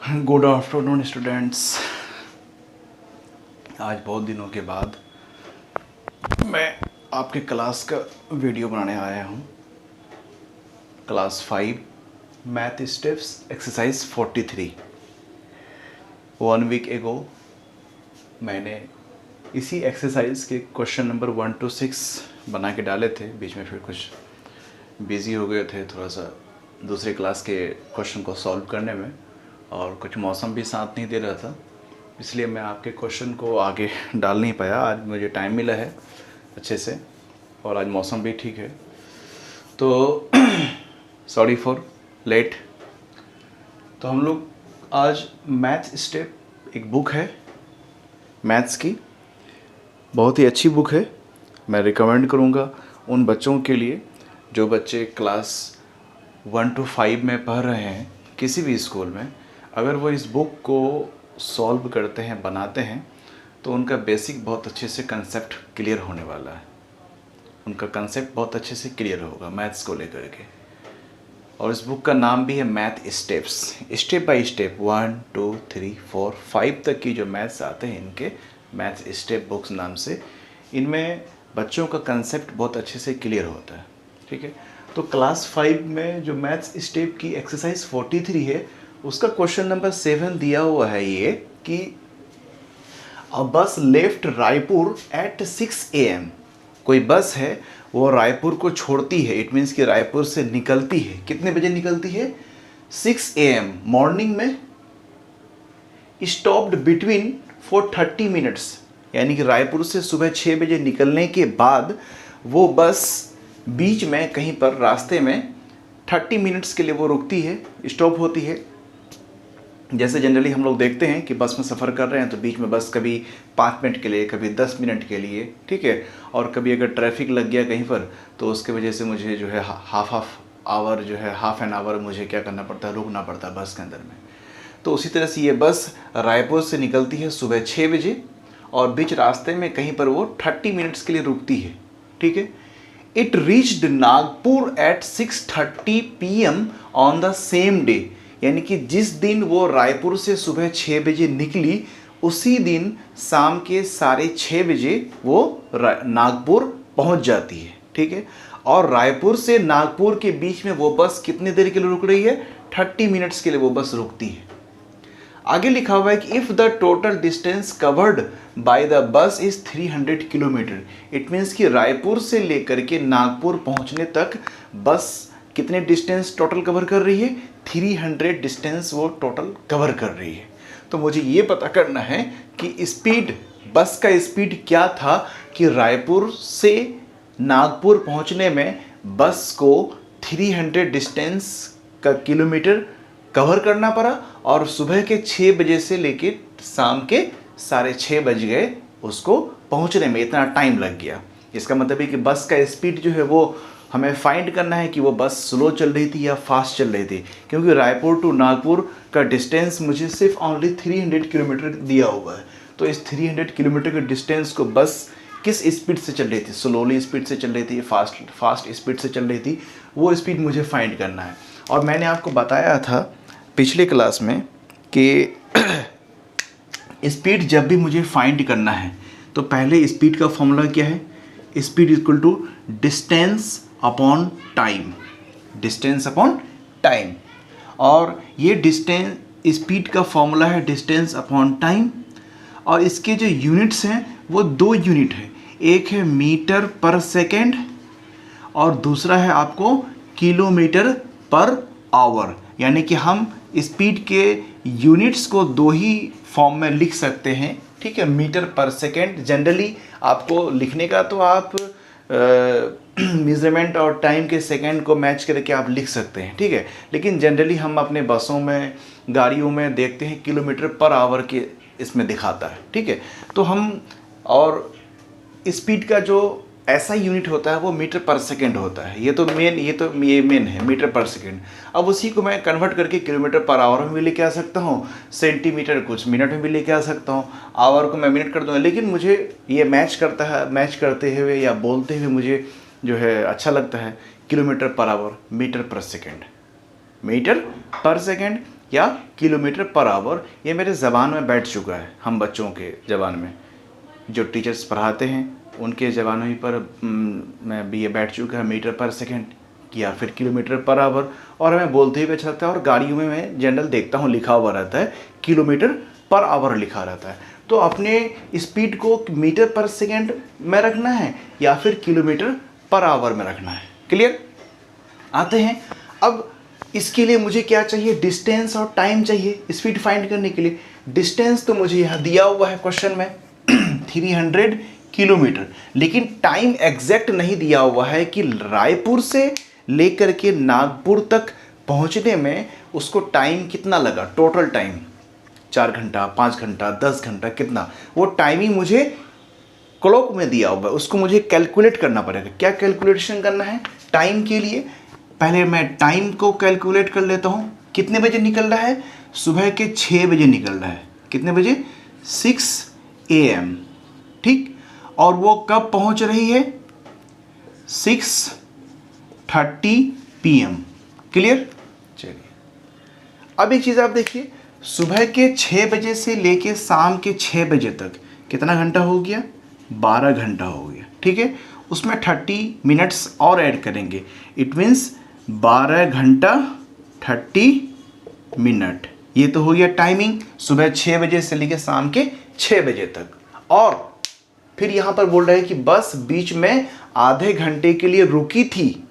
Good afternoon students. आज बहुत दिनों के बाद मैं आपके क्लास का वीडियो बनाने आया हूँ। Class 5 math steps exercise 43। 1 week ago मैंने इसी एक्सरसाइज के क्वेश्चन नंबर 1 to 6 बना के डाले थे। बीच में फिर कुछ बिज़ी हो गए थे थोड़ा सा दूसरे क्लास के क्वेश्चन को सॉल्व करने में, और कुछ मौसम भी साथ नहीं दे रहा था, इसलिए मैं आपके क्वेश्चन को आगे डाल नहीं पाया। आज मुझे टाइम मिला है अच्छे से और आज मौसम भी ठीक है, तो सॉरी फॉर लेट। तो हम लोग आज मैथ स्टेप, एक बुक है मैथ्स की, बहुत ही अच्छी बुक है। मैं रिकमेंड करूँगा उन बच्चों के लिए जो बच्चे क्लास 1 to 5 में पढ़ रहे हैं किसी भी स्कूल में। अगर वो इस बुक को सॉल्व करते हैं, बनाते हैं, तो उनका बेसिक बहुत अच्छे से कंसेप्ट क्लियर होने वाला है। उनका कंसेप्ट बहुत अच्छे से क्लियर होगा मैथ्स को लेकर के। और इस बुक का नाम भी है math steps. Step by step 1 2 3 4 5 तक की जो मैथ्स आते हैं इनके मैथ स्टेप बुक्स नाम से, इनमें बच्चों का कंसेप्ट बहुत अच्छे से क्लियर होता है। ठीक है, तो क्लास 5 में जो मैथ्स स्टेप की एक्सरसाइज 43 है, उसका क्वेश्चन नंबर 7 दिया हुआ है ये कि अ बस लेफ्ट रायपुर एट 6 AM। कोई बस है वो रायपुर को छोड़ती है, इट मीन्स कि रायपुर से निकलती है। कितने बजे निकलती है? 6 AM मॉर्निंग में। स्टॉप्ड बिटवीन फॉर 30 मिनट्स, यानी कि रायपुर से सुबह 6 बजे निकलने के बाद वो बस बीच में कहीं पर रास्ते में 30 मिनट्स के लिए वो रुकती है, स्टॉप होती है। जैसे जनरली हम लोग देखते हैं कि बस में सफ़र कर रहे हैं तो बीच में बस कभी 5 मिनट के लिए, कभी 10 मिनट के लिए, ठीक है, और कभी अगर ट्रैफिक लग गया कहीं पर तो उसके वजह से मुझे जो है हाफ एन आवर मुझे क्या करना पड़ता है, रुकना पड़ता है बस के अंदर में। तो उसी तरह से ये बस रायपुर से निकलती है सुबह 6 बजे और बीच रास्ते में कहीं पर वो 30 मिनट्स के लिए रुकती है। ठीक है, it reached Nagpur at 6:30 PM on the same day, यानी कि जिस दिन वो रायपुर से सुबह 6 बजे निकली उसी दिन शाम के 6:30 बजे वो नागपुर पहुंच जाती है। ठीक है, और रायपुर से नागपुर के बीच में वो बस कितनी देर के लिए रुक रही है? 30 मिनट्स के लिए वो बस रुकती है। आगे लिखा हुआ है कि if the total distance covered by the bus is 300 kilometre, it means कि रायपुर से लेकर के नागपुर पहुंचने तक बस कितने डिस्टेंस टोटल कवर कर रही है? 300 डिस्टेंस वो टोटल कवर कर रही है। तो मुझे ये पता करना है कि स्पीड, बस का स्पीड क्या था कि रायपुर से नागपुर पहुंचने में बस को 300 डिस्टेंस का किलोमीटर कवर करना पड़ा, और सुबह के 6 बजे से लेके शाम के 6:30 बज गए उसको पहुंचने में, इतना टाइम लग गया। इसका मतलब है कि बस का स्पीड जो है वो हमें फाइंड करना है कि वो बस स्लो चल रही थी या फास्ट चल रही थी, क्योंकि रायपुर टू नागपुर का डिस्टेंस मुझे सिर्फ ओनली 300 किलोमीटर दिया हुआ है। तो इस 300 किलोमीटर के डिस्टेंस को बस किस स्पीड से चल रही थी, स्लोली स्पीड से चल रही थी, फास्ट स्पीड से चल रही थी, वो स्पीड मुझे फाइंड करना है। और मैंने आपको बताया था पिछले क्लास में कि स्पीड जब भी मुझे फाइंड करना है तो पहले स्पीड का फॉर्मूला क्या है? Speed equal to distance upon time, distance upon time. और ये डिस्टेंस, स्पीड का फॉर्मूला है डिस्टेंस अपॉन टाइम, और इसके जो यूनिट्स हैं वो 2 यूनिट है। एक है मीटर पर सेकेंड और दूसरा है आपको किलोमीटर पर आवर। यानी कि हम स्पीड के यूनिट्स को 2 ही फॉर्म में लिख सकते हैं। ठीक है, मीटर पर सेकेंड जनरली आपको लिखने का तो आप मेजरमेंट और टाइम के सेकंड को मैच करके आप लिख सकते हैं। ठीक है, लेकिन जनरली हम अपने बसों में, गाड़ियों में देखते हैं किलोमीटर पर आवर के इसमें दिखाता है। ठीक है, तो हम, और स्पीड का जो ऐसा यूनिट होता है वो मीटर पर सेकंड होता है। ये मेन है मीटर पर सेकंड। अब उसी को मैं कन्वर्ट करके किलोमीटर पर आवर में भी लेके आ सकता हूँ, सेंटीमीटर कुछ मिनट में भी लेके आ सकता हूँ, आवर को मैं मिनट कर दूँगा। लेकिन मुझे ये मैच करते हुए या बोलते हुए मुझे जो है अच्छा लगता है किलोमीटर पर आवर, मीटर पर सेकंड, मीटर पर सेकंड या किलोमीटर पर आवर, ये मेरे ज़बान में बैठ चुका है। हम बच्चों के ज़बान में जो टीचर्स पढ़ाते हैं उनके ज़बान में पर मैं भी ये बैठ चुका है मीटर पर सेकेंड या फिर किलोमीटर पर आवर, और हमें बोलते हुए अच्छा लगता है। और गाड़ियों में मैं जनरल देखता हूँ लिखा हुआ रहता है किलोमीटर पर आवर लिखा रहता है। तो अपने स्पीड को मीटर पर सेकेंड में रखना है या फिर किलोमीटर पर आवर में रखना है। क्लियर? आते हैं अब इसके लिए मुझे क्या चाहिए, डिस्टेंस और टाइम चाहिए स्पीड फाइंड करने के लिए। डिस्टेंस तो मुझे यहाँ दिया हुआ है क्वेश्चन में 300 किलोमीटर, लेकिन टाइम एग्जैक्ट नहीं दिया हुआ है कि रायपुर से लेकर के नागपुर तक पहुँचने में उसको टाइम कितना लगा, टोटल टाइम 4 घंटा 5 घंटा 10 घंटा कितना, वो टाइमिंग मुझे क्लॉक में दिया हुआ है, उसको मुझे कैलकुलेट करना पड़ेगा। क्या कैलकुलेशन करना है टाइम के लिए, पहले मैं टाइम को कैलकुलेट कर लेता हूँ। कितने बजे निकल रहा है, सुबह के 6 बजे निकल रहा है। कितने बजे, 6 AM, ठीक। और वो कब पहुँच रही है, 6:30 PM। क्लियर? चलिए अब एक चीज़ आप देखिए, सुबह के 6 बजे से लेके शाम के 6 बजे तक कितना घंटा हो गया, 12 घंटा हो गया, ठीक है। उसमें 30 मिनट्स और ऐड करेंगे, इट मीन्स 12 घंटा 30 मिनट। ये तो हो गया टाइमिंग सुबह 6 बजे से लेके शाम के 6 बजे तक। और फिर यहाँ पर बोल रहा है कि बस बीच में आधे घंटे के लिए रुकी थी,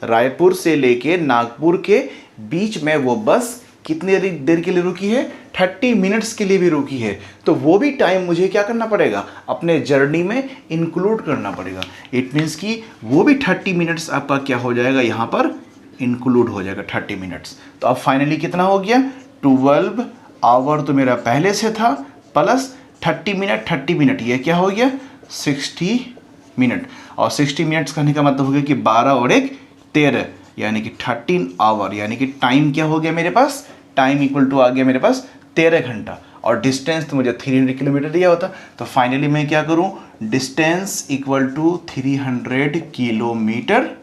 रायपुर से लेके नागपुर के बीच में वो बस कितने देर के लिए रुकी है, 30 मिनट्स के लिए भी रुकी है। तो वो भी टाइम मुझे क्या करना पड़ेगा, अपने जर्नी में इंक्लूड करना पड़ेगा। इट मीन्स कि वो भी 30 मिनट्स आपका क्या हो जाएगा, यहाँ पर इंक्लूड हो जाएगा 30 मिनट्स। तो अब फाइनली कितना हो गया, 12 आवर तो मेरा पहले से था, प्लस 30 मिनट ये क्या हो गया, 60 मिनट। और 60 मिनट्स कहने का मतलब हो गया कि 12 और 1 13, यानी कि 13 आवर, यानी कि टाइम क्या हो गया मेरे पास, टाइम इक्वल टू आ गया मेरे पास 13 घंटा। और डिस्टेंस तो मुझे 300 किलोमीटर दिया होता। तो फाइनली मैं क्या करूं, distance equal to 300 kilometre.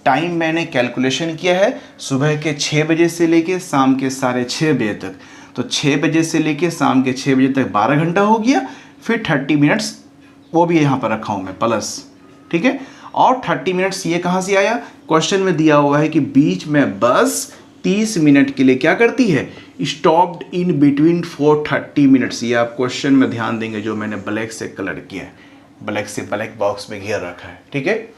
Time मैंने कैलकुलेशन किया है सुबह के 6 बजे से लेके शाम के 6:30 बजे तक। तो 6 बजे से लेके शाम के 6 बजे तक 12 घंटा हो गया, फिर 30 मिनट्स वो भी यहाँ पर रखा हूँ मैं प्लस, ठीक है। और 30 मिनट्स ये कहाँ से आया, क्वेश्चन में दिया हुआ है कि बीच में बस 30 मिनट के लिए क्या करती है, stopped in between for 30 minutes. ये आप क्वेश्चन में ध्यान देंगे, जो मैंने ब्लैक से कलर किया है, ब्लैक से ब्लैक बॉक्स में घेर रखा है, ठीक है।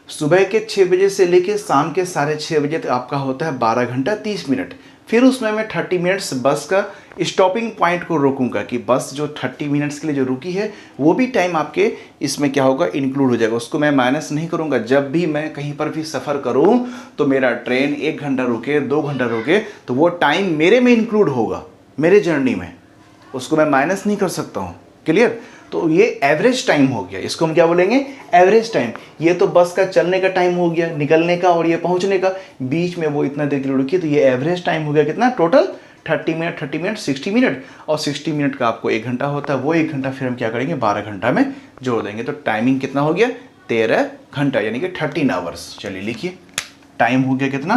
सुबह के 6 बजे से लेके शाम के 6:30 बजे तक आपका होता है 12 घंटा 30 मिनट। फिर उसमें मैं 30 मिनट्स बस का स्टॉपिंग पॉइंट को रोकूंगा कि बस जो 30 मिनट्स के लिए जो रुकी है वो भी टाइम आपके इसमें क्या होगा, इंक्लूड हो जाएगा। उसको मैं माइनस नहीं करूंगा। जब भी मैं कहीं पर भी सफ़र करूं तो मेरा ट्रेन 1 घंटा रुके 2 घंटा रुके तो वो टाइम मेरे में इंक्लूड होगा, मेरे जर्नी में, उसको मैं माइनस नहीं कर सकता हूँ। क्लियर? तो ये एवरेज टाइम हो गया, इसको हम क्या बोलेंगे, एवरेज टाइम। ये तो बस का चलने का टाइम हो गया, निकलने का और ये पहुंचने का, बीच में वो इतना देर के लिए रुकी, तो ये एवरेज टाइम हो गया कितना, टोटल 30 मिनट 60 मिनट। और 60 मिनट का आपको 1 घंटा होता है, वो 1 घंटा फिर हम क्या करेंगे, 12 घंटा में जोड़ देंगे। तो टाइमिंग कितना हो गया, 13 घंटा, यानी कि 13 आवर्स। चलिए लिखिए, टाइम हो गया कितना,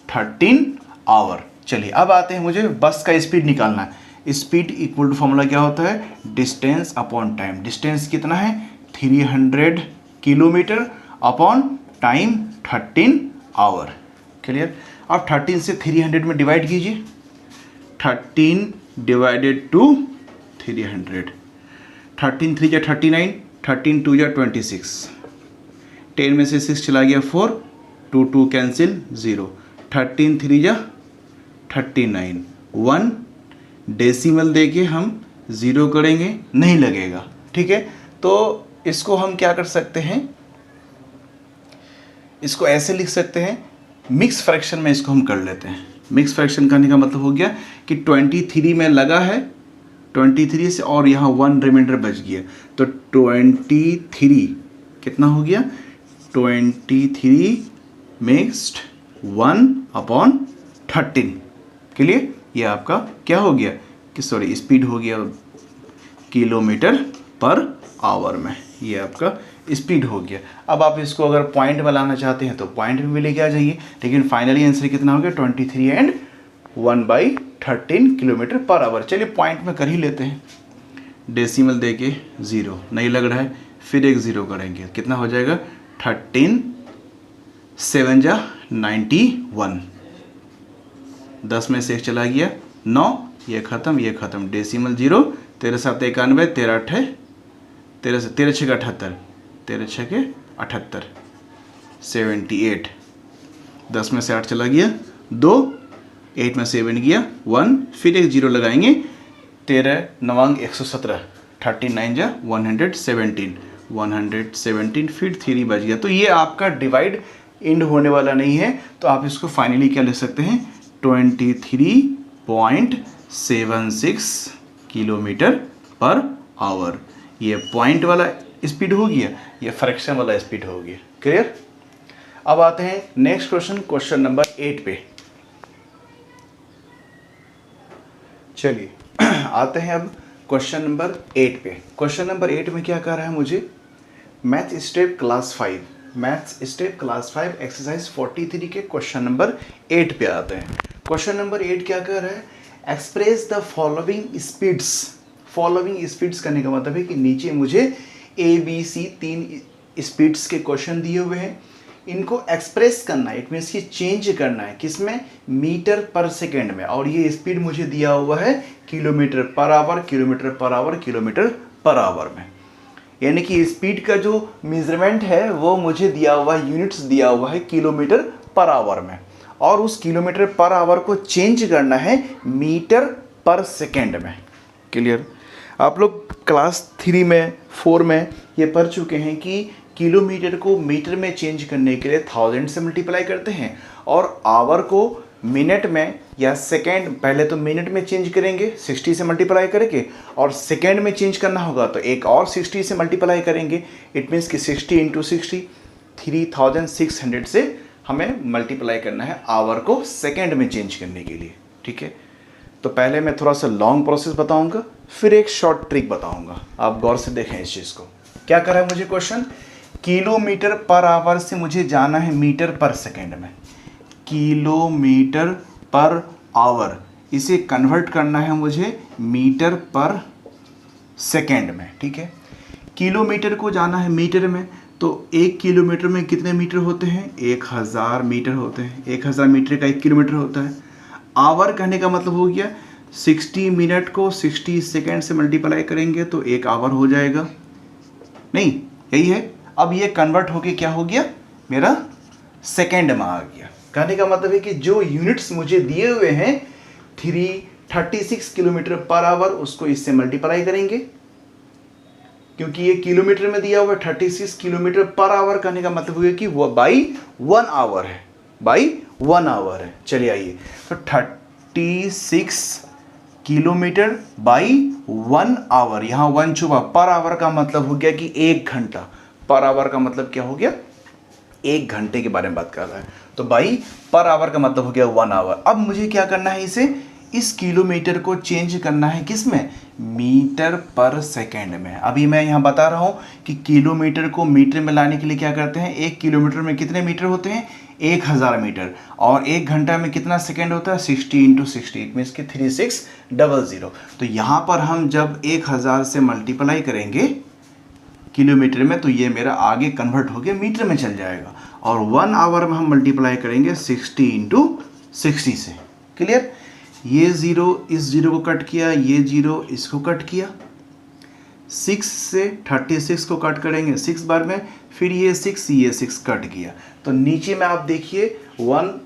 13 आवर। चलिए अब आते हैं, मुझे बस का स्पीड निकालना है। स्पीड इक्वल टू फॉर्मूला क्या होता है, डिस्टेंस अपॉन टाइम। डिस्टेंस कितना है, 300 kilometre upon time 13 hour. Clear? अब 13 से 300 में डिवाइड कीजिए, 13 डिवाइडेड टू 300, 13 3 जा 39, 13 2 जा 26, 10 में से 6 चला गया 4, 2 2 कैंसिल 0, 13 3 जा 39, 1 डेसिमल देके हम 0 करेंगे, नहीं लगेगा, ठीक है। तो इसको हम क्या कर सकते हैं, इसको ऐसे लिख सकते हैं, मिक्स फ्रैक्शन में इसको हम कर लेते हैं। मिक्स फ्रैक्शन करने का मतलब हो गया कि 23 में लगा है, 23 से और यहाँ 1 रिमाइंडर बच गया, तो 23 कितना हो गया, 23 मिक्स्ड 1/13 के लिए ये आपका क्या हो गया कि सॉरी स्पीड हो गया किलोमीटर पर आवर में, ये आपका स्पीड हो गया। अब आप इसको अगर पॉइंट में लाना चाहते हैं तो पॉइंट में भी लेके आ जाइए, लेकिन फाइनली आंसर कितना हो गया, 23 एंड 1/13 किलोमीटर पर आवर। चलिए पॉइंट में कर ही लेते हैं, डेसिमल दे के 0 नहीं लग रहा है, फिर एक 0 करेंगे, कितना हो जाएगा 13 7 जा 91, 10 में से एक चला गया 9, ये ख़त्म, डेसिमल 0, 13 7 91, 13 6 78, 13 6 78, 78, 10 में से 8 चला गया 2, 8 में से 7 गया 1, फिर एक 0 लगाएंगे, 13 9 117, 39 जा 117, 117, फिर 3 बच गया। तो ये आपका डिवाइड एंड होने वाला नहीं है, तो आप इसको फाइनली क्या लिख सकते हैं 23.76 किलोमीटर पर आवर। ये पॉइंट वाला स्पीड हो गया, ये फ्रैक्शन वाला स्पीड हो गया। क्लियर? अब आते हैं नेक्स्ट क्वेश्चन नंबर 8 पे। चलिए आते हैं अब क्वेश्चन नंबर 8 पे। क्वेश्चन नंबर 8 में क्या कह रहा है मुझे, मैथ्स स्टेप क्लास 5 एक्सरसाइज 43 के क्वेश्चन नंबर 8 पे आते हैं। क्वेश्चन नंबर 8 क्या कह रहा है, एक्सप्रेस द फॉलोइंग स्पीड्स करने का मतलब है कि नीचे मुझे ABC 3 स्पीड्स के क्वेश्चन दिए हुए हैं, इनको एक्सप्रेस करना है, इट मीन्स कि चेंज करना है, किसमें, मीटर पर सेकेंड में, और ये स्पीड मुझे दिया हुआ है किलोमीटर पर आवर में। यानी कि स्पीड का जो मेजरमेंट है वो मुझे दिया हुआ है, यूनिट्स दिया हुआ है किलोमीटर पर आवर में, और उस किलोमीटर पर आवर को चेंज करना है मीटर पर सेकेंड में। क्लियर? आप लोग क्लास 3 में 4 में ये पढ़ चुके हैं कि किलोमीटर को मीटर में चेंज करने के लिए 1000 से मल्टीप्लाई करते हैं, और आवर को मिनट में या सेकेंड, पहले तो मिनट में चेंज करेंगे 60 से मल्टीप्लाई करके, और सेकेंड में चेंज करना होगा तो एक और 60 से मल्टीप्लाई करेंगे। इट मीन्स कि 60 × 60 3600 से हमें मल्टीप्लाई करना है आवर को सेकेंड में चेंज करने के लिए। ठीक है, तो पहले मैं थोड़ा सा लॉन्ग प्रोसेस बताऊंगा, फिर एक शॉर्ट ट्रिक बताऊंगा। आप गौर से देखें इस चीज़ को। क्या कर रहा है मुझे क्वेश्चन, किलोमीटर पर आवर से मुझे जाना है मीटर पर सेकेंड में, किलोमीटर पर आवर, इसे कन्वर्ट करना है मुझे मीटर पर सेकेंड में। ठीक है, किलोमीटर को जाना है मीटर में, तो 1 किलोमीटर में कितने मीटर होते हैं, 1000 मीटर होते हैं, 1000 मीटर का 1 किलोमीटर होता है। आवर कहने का मतलब हो गया 60 मिनट को 60 सेकेंड से मल्टीप्लाई करेंगे तो 1 आवर हो जाएगा, नहीं यही है। अब ये कन्वर्ट होके क्या हो गया, मेरा सेकेंड में आ गया। कहने का मतलब है कि जो यूनिट्स मुझे दिए हुए हैं 336 किलोमीटर पर आवर, उसको इससे मल्टीप्लाई करेंगे, क्योंकि ये किलोमीटर में दिया हुआ है 36 किलोमीटर पर आवर, कहने का मतलब हुआ कि वो बाई 1 आवर है, चलिए आइए, तो 36 किलोमीटर बाई 1 आवर, यहाँ 1 छुपा, पर आवर का मतलब हो गया कि 1 घंटा, पर आवर का मतलब क्या हो गया, 1 घंटे के बारे में बात कर रहा है, तो बाई पर आवर का मतलब हो गया 1 आवर। अब मुझे क्या करना है, इस किलोमीटर को चेंज करना है किसमें, मीटर पर सेकेंड में। अभी मैं यहाँ बता रहा हूँ कि किलोमीटर को मीटर में लाने के लिए क्या करते हैं, 1 किलोमीटर में कितने मीटर होते हैं, 1000 मीटर, और 1 घंटा में कितना सेकेंड होता है, 60 × 60, इट मीन्स कि 3600। तो यहाँ पर हम जब 1000 से मल्टीप्लाई करेंगे किलोमीटर में, तो ये मेरा आगे कन्वर्ट हो गया मीटर में चल जाएगा, और 1 आवर में हम मल्टीप्लाई करेंगे 60 × 60 से। क्लियर? ये 0 इस 0 को कट किया, ये 0 इसको कट किया, 6 से 36 को कट करेंगे 6 बार में, फिर ये 6 कट किया, तो नीचे में आप देखिए 1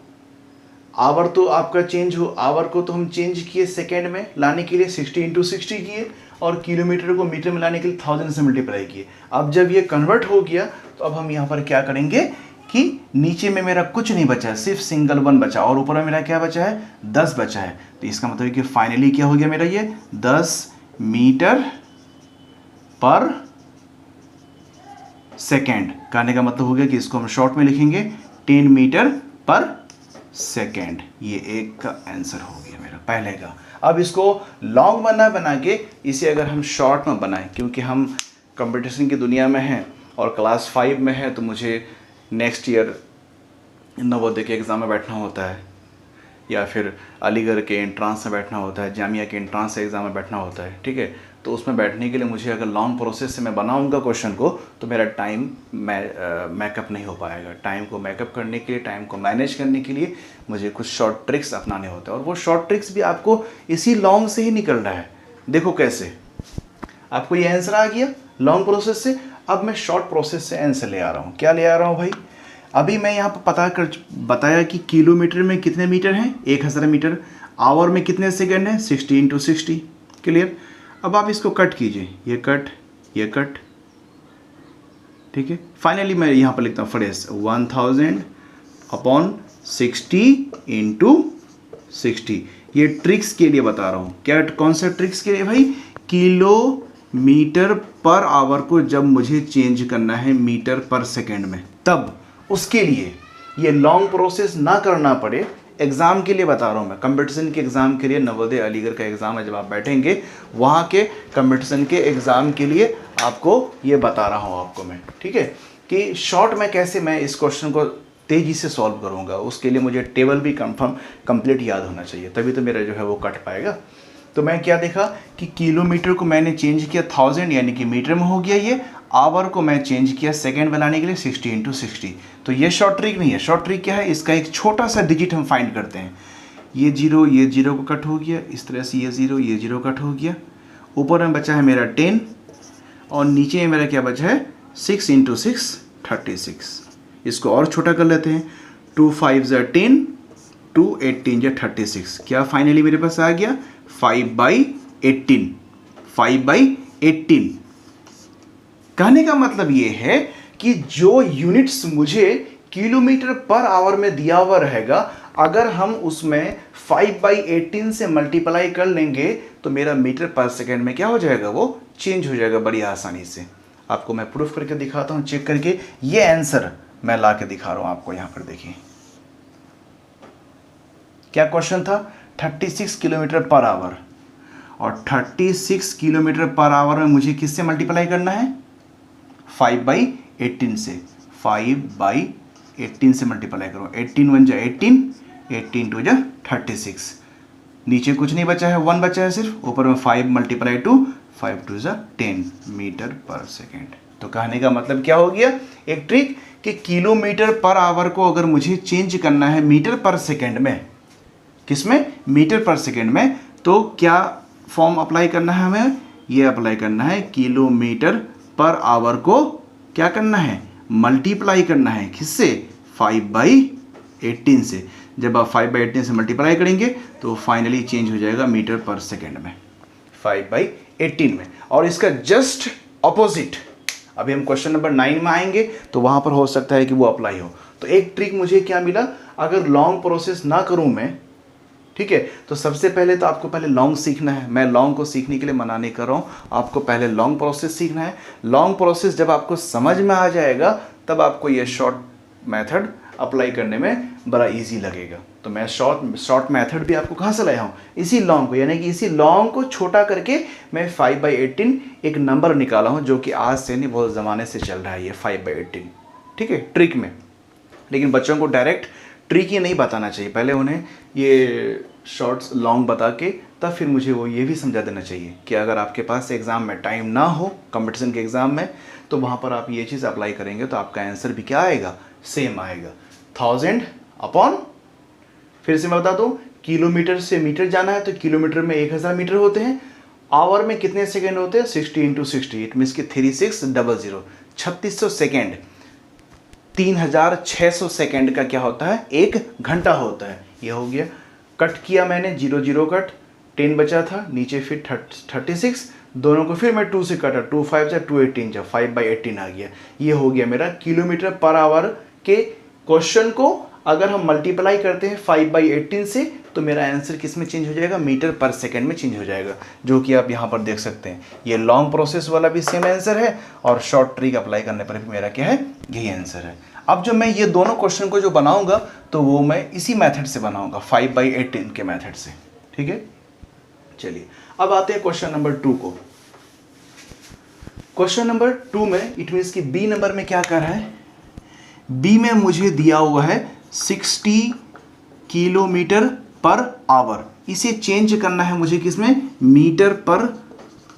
आवर तो आपका चेंज हो, आवर को तो हम चेंज किए सेकेंड में लाने के लिए 60 × 60 किए, और किलोमीटर को मीटर में लाने के लिए 1000 से मल्टीप्लाई किए। अब जब ये कन्वर्ट हो गया तो अब हम यहाँ पर क्या करेंगे कि नीचे में मेरा कुछ नहीं बचा है, सिर्फ सिंगल 1 बचा, और ऊपर में मेरा क्या बचा है, 10 बचा है। तो इसका मतलब है कि फाइनली क्या हो गया मेरा, ये 10 मीटर पर सेकेंड, कहने का मतलब हो गया कि इसको हम शॉर्ट में लिखेंगे 10 मीटर पर सेकेंड। ये एक का आंसर हो गया मेरा पहले का। अब इसको लॉन्ग बना के इसे अगर हम शॉर्ट में बनाएं, क्योंकि हम कंपटीशन की दुनिया में हैं और क्लास 5 में है, तो मुझे नेक्स्ट ईयर नवोदय के एग्ज़ाम में बैठना होता है, या फिर अलीगढ़ के एंट्रांस में बैठना होता है, जामिया के एंट्रांस एग्ज़ाम में बैठना होता है, ठीक है। तो उसमें बैठने के लिए मुझे अगर लॉन्ग प्रोसेस से मैं बनाऊंगा क्वेश्चन को तो मेरा टाइम मैकअप नहीं हो पाएगा। टाइम को मैकअप करने के लिए, टाइम को मैनेज करने के लिए मुझे कुछ शॉर्ट ट्रिक्स अपनाने होते हैं, और वो शॉर्ट ट्रिक्स भी आपको इसी लॉन्ग से ही निकल रहा है। देखो कैसे आपको ये आंसर आ गया लॉन्ग प्रोसेस से। अब मैं शॉर्ट प्रोसेस से आंसर ले आ रहा हूँ। क्या ले आ रहा हूँ भाई? अभी मैं यहाँ पर बताया कि किलोमीटर में कितने मीटर हैं, 1000 मीटर। आवर में कितने सेकंड हैं, 60 × 60। क्लियर? अब आप इसको कट कीजिए, ये कट, ये कट, ठीक है। फाइनली मैं यहाँ पर लिखता हूँ फ्रेश 1000/60 × 60। ये ट्रिक्स के लिए बता रहा हूँ। क्या कौन सा ट्रिक्स के लिए भाई? किलोमीटर पर आवर को जब मुझे चेंज करना है मीटर पर सेकेंड में, तब उसके लिए ये लॉन्ग प्रोसेस ना करना पड़े। एग्ज़ाम के लिए बता रहा हूँ मैं, कंपटीशन के एग्ज़ाम के लिए। नवोदय अलीगढ़ का एग्ज़ाम है, जब आप बैठेंगे वहाँ के कंपटीशन के एग्ज़ाम के लिए आपको ये बता रहा हूँ आपको मैं, ठीक है, कि शॉर्ट में कैसे मैं इस क्वेश्चन को तेज़ी से सॉल्व करूँगा। उसके लिए मुझे टेबल भी कंप्लीट याद होना चाहिए, तभी तो मेरा जो है वो कट पाएगा। तो मैं क्या देखा कि किलोमीटर को मैंने चेंज किया 1000 यानी कि मीटर में हो गया ये। आवर को मैं चेंज किया सेकंड बनाने के लिए 60 × 60। तो ये शॉर्ट ट्रिक नहीं है। शॉर्ट ट्रिक क्या है? इसका एक छोटा सा डिजिट हम फाइंड करते हैं। ये जीरो को कट हो गया, इस तरह से ये जीरो कट हो गया। ऊपर में बचा है मेरा 10 और नीचे में मेरा क्या बचा है 6 × 6 36। इसको और छोटा कर लेते हैं। 2 5 = 10, 2 18 = 36। क्या फाइनली मेरे पास आ गया 5/18। 5/18 कहने का मतलब ये है कि जो यूनिट्स मुझे किलोमीटर पर आवर में दिया हुआ रहेगा, अगर हम उसमें 5/18 से मल्टीप्लाई कर लेंगे तो मेरा मीटर पर सेकेंड में क्या हो जाएगा, वो चेंज हो जाएगा बड़ी आसानी से। आपको मैं प्रूफ करके दिखाता हूँ, चेक करके। ये आंसर मैं ला के दिखा रहा हूँ आपको। यहाँ पर देखिए क्या क्वेश्चन था, 36 किलोमीटर पर आवर, और 36 किलोमीटर पर आवर में मुझे किससे मल्टीप्लाई करना है 5/18 से। 5/18 से मल्टीप्लाई करो। 18 × 1 = 18, 18 × 2 = 36। नीचे कुछ नहीं बचा है, 1 बचा है सिर्फ। ऊपर में 5 × 2, 5 × 2 = 10 मीटर पर सेकेंड। तो कहने का मतलब क्या हो गया, एक ट्रिक कि किलोमीटर पर आवर को अगर मुझे चेंज करना है मीटर पर सेकेंड में, किसमें, मीटर पर सेकेंड में, तो क्या फॉर्म अप्लाई करना है हमें, ये अप्लाई करना है किलोमीटर पर आवर को क्या करना है, मल्टीप्लाई करना है किससे, 5/18 से। जब आप 5/18 से मल्टीप्लाई करेंगे तो फाइनली चेंज हो जाएगा मीटर पर सेकेंड में, 5/18 में। और इसका जस्ट ऑपोजिट अभी हम क्वेश्चन नंबर 9 में आएंगे तो वहाँ पर हो सकता है कि वो अप्लाई हो। तो एक ट्रिक मुझे क्या मिला, अगर लॉन्ग प्रोसेस ना करूँ मैं, ठीक है, तो सबसे पहले तो आपको पहले लॉन्ग सीखना है। मैं लॉन्ग को सीखने के लिए मना नहीं कर रहा हूँ, आपको पहले लॉन्ग प्रोसेस सीखना है। लॉन्ग प्रोसेस जब आपको समझ में आ जाएगा तब आपको ये शॉर्ट मेथड अप्लाई करने में बड़ा इजी लगेगा। तो मैं शॉर्ट मेथड भी आपको कहाँ से लाया हूँ, इसी लॉन्ग को, यानी कि इसी लॉन्ग को छोटा करके मैं 5/18 एक नंबर निकाला हूँ, जो कि आज से नहीं बहुत ज़माने से चल रहा है ये 5/18, ठीक है, ट्रिक में। लेकिन बच्चों को डायरेक्ट ट्रिक ही नहीं बताना चाहिए, पहले उन्हें ये शॉर्ट्स लॉन्ग बता के तब फिर मुझे वो ये भी समझा देना चाहिए कि अगर आपके पास एग्ज़ाम में टाइम ना हो, कंपटीशन के एग्ज़ाम में, तो वहाँ पर आप ये चीज़ अप्लाई करेंगे तो आपका आंसर भी क्या आएगा, सेम आएगा। 1000 अपॉन, फिर से मैं बता दूँ, किलोमीटर से मीटर जाना है तो किलोमीटर में 1000 मीटर होते हैं। आवर में कितने सेकेंड होते हैं, 60 × 60, इट मीन्स कि 3600, 3600 सेकेंड, 3600 सेकेंड का क्या होता है, 1 घंटा होता है। ये हो गया, कट किया मैंने, 0 कट, 10 बचा था, नीचे फिर 36, दोनों को फिर मैं 2 से कटा, 2 5 = 2 18 = 5/18 आ गया। ये हो गया मेरा किलोमीटर पर आवर के क्वेश्चन को अगर हम मल्टीप्लाई करते हैं 5/18 से तो मेरा आंसर किस में चेंज हो जाएगा, मीटर पर सेकेंड में चेंज हो जाएगा, जो कि आप यहाँ पर देख सकते हैं। ये लॉन्ग प्रोसेस वाला भी सेम आंसर है और शॉर्ट ट्रिक अप्लाई करने पर भी मेरा क्या है, यही आंसर है। अब जो मैं ये दोनों क्वेश्चन को जो बनाऊंगा तो वो मैं इसी मेथड से बनाऊंगा, 5/18 के मेथड से, ठीक है। चलिए अब आते हैं क्वेश्चन नंबर 2 को। क्वेश्चन नंबर 2 में इट मीन्स कि बी नंबर में क्या कर रहा है, बी में मुझे दिया हुआ है 60 किलोमीटर पर आवर, इसे चेंज करना है मुझे किसमें, मीटर पर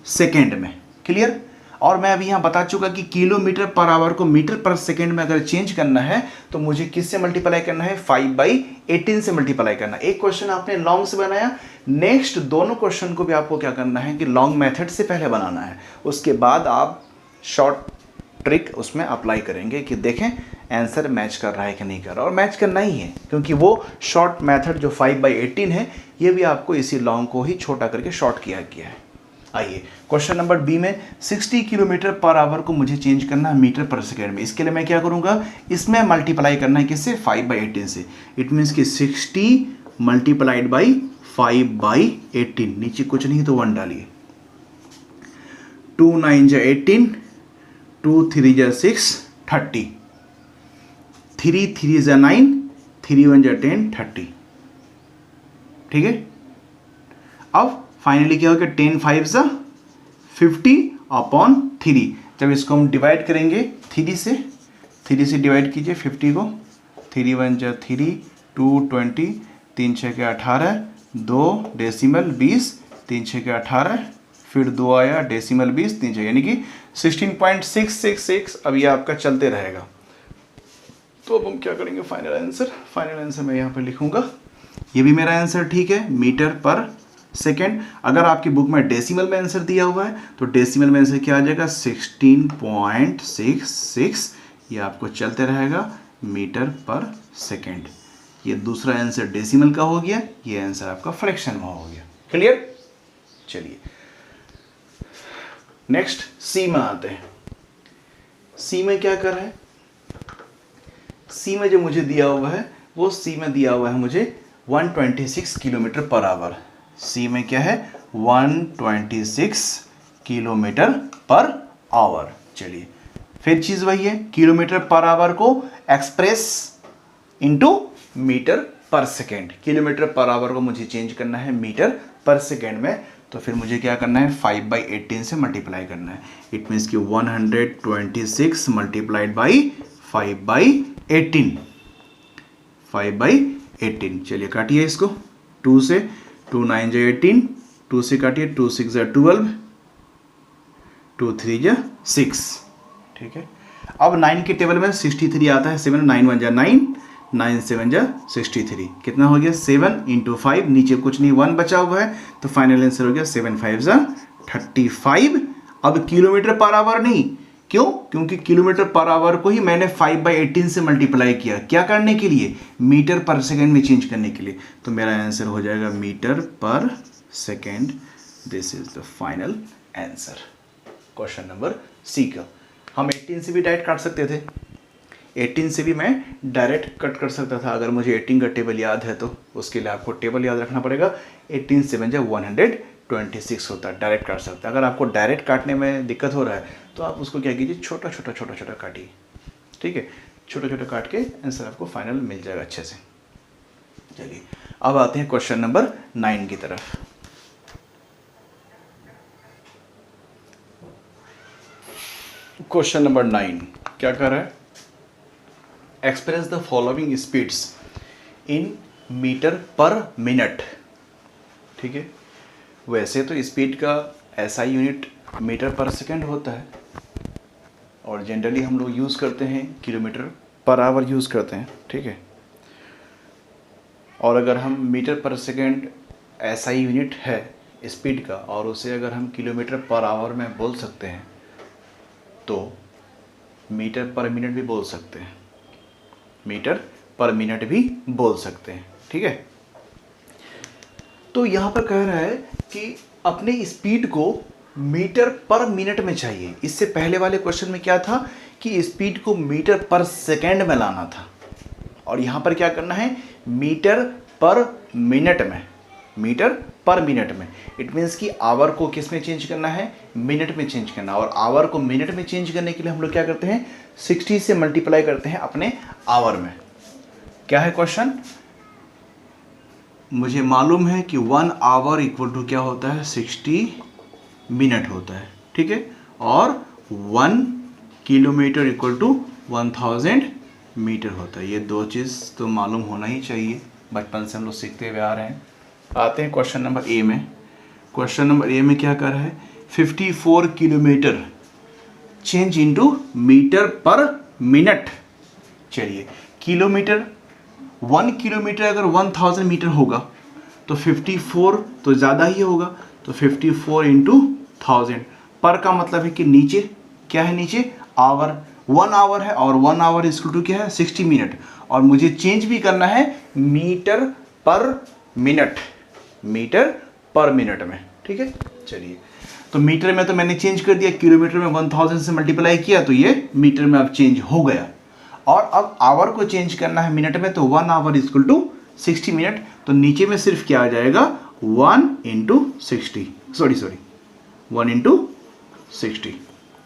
सेकेंड में। क्लियर। और मैं अभी यहाँ बता चुका कि किलोमीटर पर आवर को मीटर पर सेकेंड में अगर चेंज करना है तो मुझे किससे मल्टीप्लाई करना है, 5/18 से मल्टीप्लाई करना है। एक क्वेश्चन आपने लॉन्ग से बनाया, नेक्स्ट दोनों क्वेश्चन को भी आपको क्या करना है कि लॉन्ग मेथड से पहले बनाना है, उसके बाद आप शॉर्ट ट्रिक उसमें अप्लाई करेंगे कि देखें आंसर मैच कर रहा है कि नहीं कर रहा। और मैच करना ही है, क्योंकि वो शॉर्ट मेथड जो 5/18 है ये भी आपको इसी लॉन्ग को ही छोटा करके शॉर्ट किया गया है। आइए क्वेश्चन नंबर बी में 60 किलोमीटर पर आवर को मुझे चेंज करना है मीटर पर सेकेंड में। इसके लिए मैं क्या करूंगा, इसमें मल्टीप्लाई करना है किससे, 5/18 से। इट मीन्स कि 60 मल्टीप्लाइड बाई 5/18, नीचे कुछ नहीं तो 1 डालिए। 2 9 जा 18, 2 3 जा 6, 30, 3 3 जा 9, 3 1 जा 10, 30। ठीक है। अब फाइनली क्या होगा, 10 5 जा 50/3। जब इसको हम डिवाइड करेंगे 3 से डिवाइड कीजिए 50 को। 3 1 जा 3, 2 20, 3 6 के 18, 2 डेसिमल 20, 3 6 के 18, फिर 2 आया डेसिमल 20, 3 6, यानी कि 16.666। अब ये आपका चलते रहेगा। तो अब हम क्या करेंगे, फाइनल आंसर मैं यहाँ पर लिखूंगा। ये भी मेरा आंसर ठीक है, मीटर पर सेकेंड। अगर आपकी बुक में डेसिमल में आंसर दिया हुआ है तो डेसिमल में आंसर क्या आ जाएगा, 16.66। ये आपको चलते रहेगा मीटर पर सेकेंड। ये दूसरा आंसर डेसिमल का हो गया, ये आंसर आपका फ्रैक्शन में हो गया। क्लियर। चलिए नेक्स्ट सी में आते हैं। सी में क्या कर रहा है, सी में जो मुझे दिया हुआ है वो सी में दिया हुआ है मुझे 126 किलोमीटर पर आवर। सी में क्या है, 126 किलोमीटर पर आवर। चलिए फिर चीज़ वही है, किलोमीटर पर आवर को express into metre per second. Kilometre per our को मुझे चेंज करना है मीटर पर सेकेंड में, तो फिर मुझे क्या करना है, 5/18 से मल्टीप्लाई करना है। इट मीन्स कि 126 मल्टीप्लाइड बाई 5/18, 5/18। चलिए काटिए इसको, 2 से, 2 9 जा 18, 2 से काटिए, 2 6 जा 12, 2 3 जा 6। ठीक है। अब 9 के टेबल में 63 आता है, 7 9 1 जा 9, 9 7 जा 63। कितना हो गया, 7 × 5, नीचे कुछ नहीं 1 बचा हुआ है, तो फाइनल आंसर हो गया 7 5 जा 35। अब किलोमीटर पर आवर नहीं, क्यों, क्योंकि किलोमीटर पर आवर को ही मैंने 5/18 से मल्टीप्लाई किया, क्या करने के लिए, मीटर पर सेकेंड में चेंज करने के लिए। तो मेरा आंसर हो जाएगा metre per second. This is the final answer question number C का। हम 18 से भी डायरेक्ट काट सकते थे, 18 से भी मैं डायरेक्ट कट कर सकता था। अगर मुझे 18 का टेबल याद है तो उसके लिए आपको टेबल याद रखना पड़ेगा। 18 7 जा 126 होता है, डायरेक्ट काट सकता है। अगर आपको डायरेक्ट काटने में दिक्कत हो रहा है तो आप उसको क्या कीजिए, छोटा छोटा काटिए। ठीक है, छोटा छोटा काट के आंसर आपको फाइनल मिल जाएगा अच्छे से। चलिए अब आते हैं क्वेश्चन नंबर 9 की तरफ। क्वेश्चन नंबर 9 क्या कर रहा है, express the following speeds in metre per minute. ठीक है, वैसे तो स्पीड का SI unit metre per second होता है और जनरली हम लोग यूज़ करते हैं किलोमीटर पर आवर यूज़ करते हैं। ठीक है, और अगर हम metre per second SI unit है स्पीड का और उसे अगर हम किलोमीटर पर आवर में बोल सकते हैं तो मीटर पर मिनट भी बोल सकते हैं, मीटर पर मिनट भी बोल सकते हैं। ठीक है, तो यहाँ पर कह रहा है कि अपने स्पीड को मीटर पर मिनट में चाहिए। इससे पहले वाले क्वेश्चन में क्या था कि स्पीड को मीटर पर सेकेंड में लाना था, और यहाँ पर क्या करना है, मीटर पर मिनट में, मीटर पर मिनट में। इट मीन्स कि आवर को किस में चेंज करना है, मिनट में चेंज करना। और आवर को मिनट में चेंज करने के लिए हम लोग क्या करते हैं, 60 से मल्टीप्लाई करते हैं अपने आवर में। क्या है क्वेश्चन, मुझे मालूम है कि 1 आवर इक्वल टू क्या होता है, 60 मिनट होता है। ठीक है, और 1 किलोमीटर इक्वल टू 1000 मीटर होता है। ये दो चीज़ तो मालूम होना ही चाहिए। बचपन से हम लोग सीखते हुए आ रहे हैं। आते हैं क्वेश्चन नंबर ए में। क्वेश्चन नंबर ए में क्या कर रहा है, 54 kilometre change into metre per minute. चलिए, किलोमीटर, 1 किलोमीटर अगर 1000 मीटर होगा तो 54 तो ज़्यादा ही होगा, तो 54 इंटू 1000। पर का मतलब है कि नीचे क्या है, नीचे आवर, 1 आवर है और 1 आवर इक्वल टू क्या है 60 मिनट। और मुझे चेंज भी करना है metre per minute, metre per minute में। ठीक है, चलिए, तो मीटर में तो मैंने चेंज कर दिया, किलोमीटर में 1000 से मल्टीप्लाई किया तो ये मीटर में अब चेंज हो गया। और अब आवर को चेंज करना है मिनट में, तो 1 आवर इक्वल टू 60 मिनट। तो नीचे में सिर्फ क्या आ जाएगा 1 इंटू 60, सॉरी 1 इंटू 60।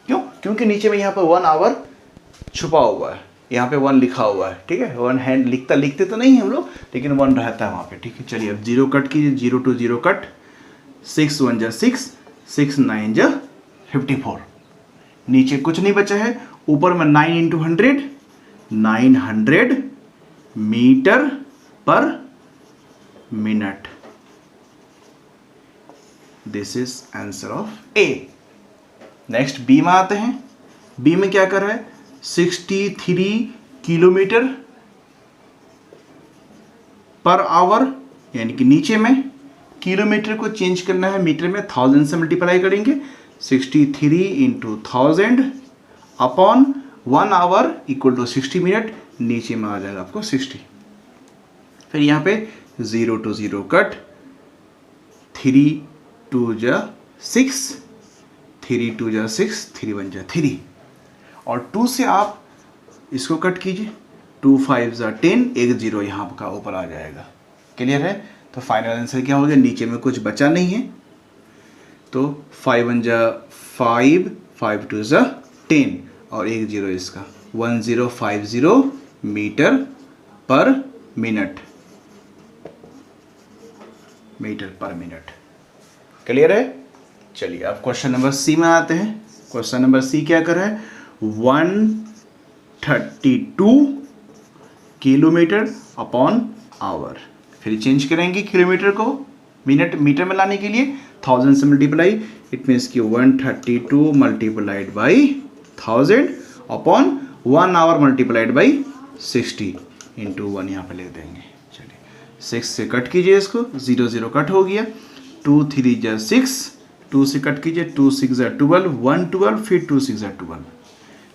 क्यों? क्योंकि नीचे में यहाँ पर 1 आवर छुपा हुआ है, यहाँ पे 1 लिखा हुआ है। ठीक है, 1 हैंड लिखते तो नहीं है हम लोग, लेकिन 1 रहता है वहाँ पे। ठीक है, चलिए अब 0 कट कीजिए, 0 to 0 कट, 6 1 जा 6, 6 9 जा 54। नीचे कुछ नहीं बचा है, ऊपर में 9 into 100, 900 metre per minute. This is answer of A. Next B में आते हैं। बी में क्या कर रहा है, 63 किलोमीटर पर आवर, यानी कि नीचे में किलोमीटर को चेंज करना है मीटर में, 1000 से मल्टीप्लाई करेंगे, 63 into 1000 upon 1 hour equal to 60 minute. नीचे में आ जाएगा आपको 60। फिर यहाँ पे 0 to 0 कट, 3 2 जा 6, 3 2 जा 6, 3 1 जा 3। और 2 से आप इसको कट कीजिए, 2 5 जा 10, एक 0 यहाँ का ऊपर आ जाएगा। क्लियर है? तो फाइनल आंसर क्या हो गया, नीचे में कुछ बचा नहीं है, तो 5 1 जा 5, 5 2 जा 10 और एक 0 इसका, 1050 metre per minute, metre per minute. Clear है? चलिए अब क्वेश्चन नंबर सी में आते हैं। क्वेश्चन नंबर सी क्या कर रहा है, 132 किलोमीटर अपॉन आवर। फिर चेंज करेंगे किलोमीटर को मिनट मीटर में लाने के लिए, 1000 से मल्टीप्लाई, इट मीन्स कि 132 multiplied by 1000 upon 1 hour multiplied by 60 into 1 यहाँ पे ले देंगे। चलिए 6 से कट कीजिए इसको, 0 0 कट हो गया, 2 3 जा 6, 2 से कट कीजिए, 2 6 जा 12, 1 12, फिर 2 6 जा 12,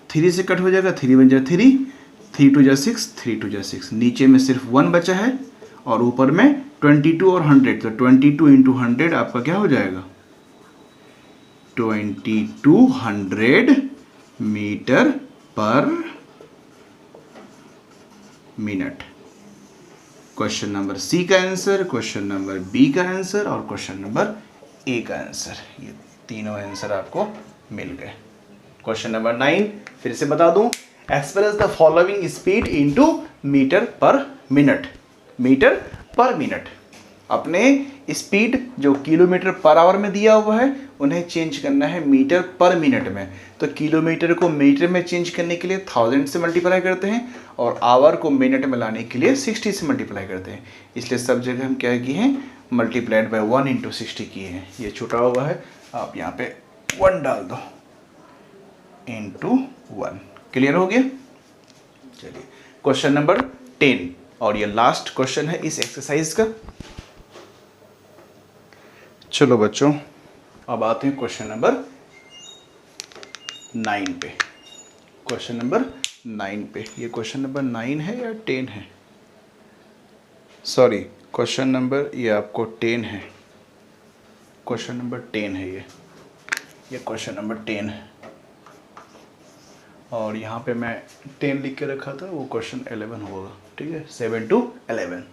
3 से कट हो जाएगा, 3 1 जा 3, 3 2 जा 6, 3 2 जा 6। नीचे में सिर्फ 1 बचा है और ऊपर में 22 और 100, तो 22 इंटू 100 आपका क्या हो जाएगा 2200 metre per minute. Question number C का आंसर, क्वेश्चन नंबर बी का आंसर और क्वेश्चन नंबर ए का आंसर, ये तीनों आंसर आपको मिल गए। क्वेश्चन नंबर 9 फिर से बता दूं, express the following speed into metre per minute. Metre per minute, अपने स्पीड जो किलोमीटर पर आवर में दिया हुआ है उन्हें चेंज करना है मीटर पर मिनट में। तो किलोमीटर को मीटर में चेंज करने के लिए 1000 से मल्टीप्लाई करते हैं और आवर को मिनट में लाने के लिए 60 से मल्टीप्लाई करते हैं। इसलिए सब जगह हम क्या किए हैं, मल्टीप्लाइड बाय 1 इंटू 60 किए हैं। ये छूटा हुआ है, आप यहाँ पे 1 डाल दो इंटू 1। क्लियर हो गया? चलिए क्वेश्चन नंबर 10 और ये लास्ट क्वेश्चन है इस एक्सरसाइज का। चलो बच्चों अब आते हैं क्वेश्चन नंबर 9 पे। क्वेश्चन नंबर 9 पे, ये क्वेश्चन नंबर 9 है या 10 है, सॉरी क्वेश्चन नंबर ये आपको 10 है, क्वेश्चन नंबर 10 है ये क्वेश्चन नंबर 10 है। और यहाँ पे मैं 10 लिख के रखा था, वो क्वेश्चन 11 होगा। ठीक है, 7 to 11।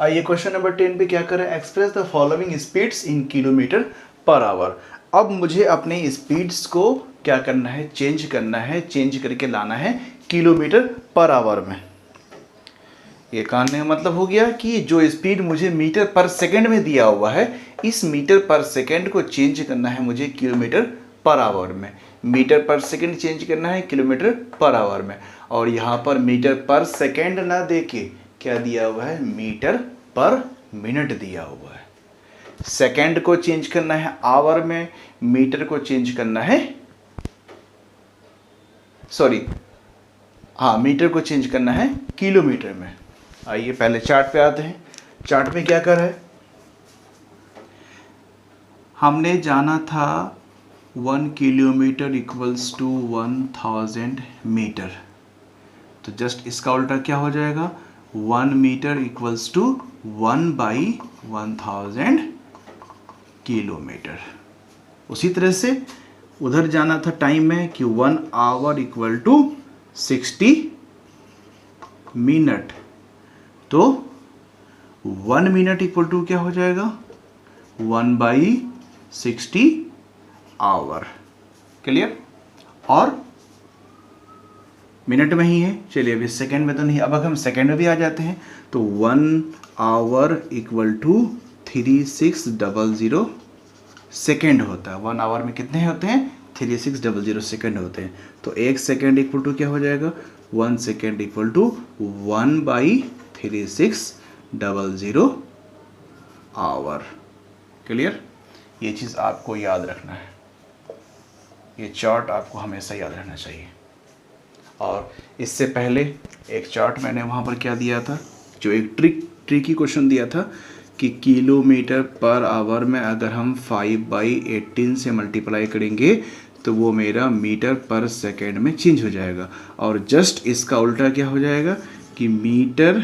आइए क्वेश्चन नंबर 10 पे क्या करें, express the following speeds in kilometre per our. अब मुझे अपने स्पीड्स को क्या करना है, चेंज करना है, चेंज करके लाना है किलोमीटर पर आवर में। ये कहने का मतलब हो गया कि जो स्पीड मुझे मीटर पर सेकंड में दिया हुआ है, इस मीटर पर सेकंड को चेंज करना है मुझे किलोमीटर पर आवर में। मीटर पर सेकंड चेंज करना है किलोमीटर पर आवर में। और यहाँ पर मीटर पर सेकंड ना दे के क्या दिया हुआ है, मीटर पर मिनट दिया हुआ है। सेकंड को चेंज करना है आवर में, मीटर को चेंज करना है, सॉरी हाँ, मीटर को चेंज करना है किलोमीटर में। आइए पहले चार्ट पे आते हैं। चार्ट में क्या कर रहा है, हमने जाना था 1 किलोमीटर इक्वल्स टू 1000 मीटर, तो जस्ट इसका उल्टा क्या हो जाएगा, 1 मीटर इक्वल्स टू 1/1000 किलोमीटर। उसी तरह से उधर जाना था टाइम में कि 1 आवर इक्वल टू 60 मिनट, तो 1 मिनट इक्वल टू क्या हो जाएगा, 1/60 आवर। क्लियर? और मिनट में ही है, चलिए अभी सेकंड में तो नहीं, अब अगर हम सेकंड में भी आ जाते हैं तो 1 आवर इक्वल टू 3600 सेकेंड होता है। 1 आवर में कितने होते हैं, 3600 सेकेंड होते हैं। तो 1 सेकेंड इक्वल टू क्या हो जाएगा, 1 second equal to 1/3600 hour. Clear? ये चीज़ आपको याद रखना है, ये चार्ट आपको हमेशा याद रहना चाहिए। और इससे पहले एक चार्ट मैंने वहाँ पर क्या दिया था, जो एक ट्रिकी क्वेश्चन दिया था कि किलोमीटर पर आवर में अगर हम 5/18 से मल्टीप्लाई करेंगे तो वो मेरा मीटर पर सेकेंड में चेंज हो जाएगा। और जस्ट इसका उल्टा क्या हो जाएगा कि मीटर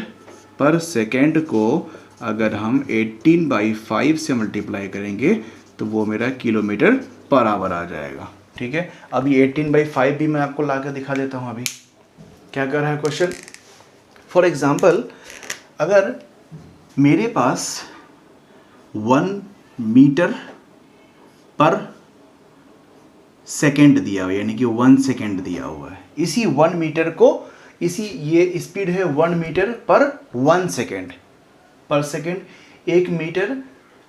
पर सेकेंड को अगर हम 18/5 से मल्टीप्लाई करेंगे तो वो मेरा किलोमीटर पर आवर आ जाएगा। ठीक है, अब ये 18/5 भी मैं आपको ला कर दिखा देता हूँ। अभी क्या कर रहा है क्वेश्चन, फॉर एग्जाम्पल अगर मेरे पास 1 मीटर पर सेकेंड दिया हुआ है, यानी कि 1 सेकेंड दिया हुआ है। इसी 1 मीटर को, इसी ये स्पीड है 1 मीटर पर 1 सेकेंड, पर सेकेंड 1 मीटर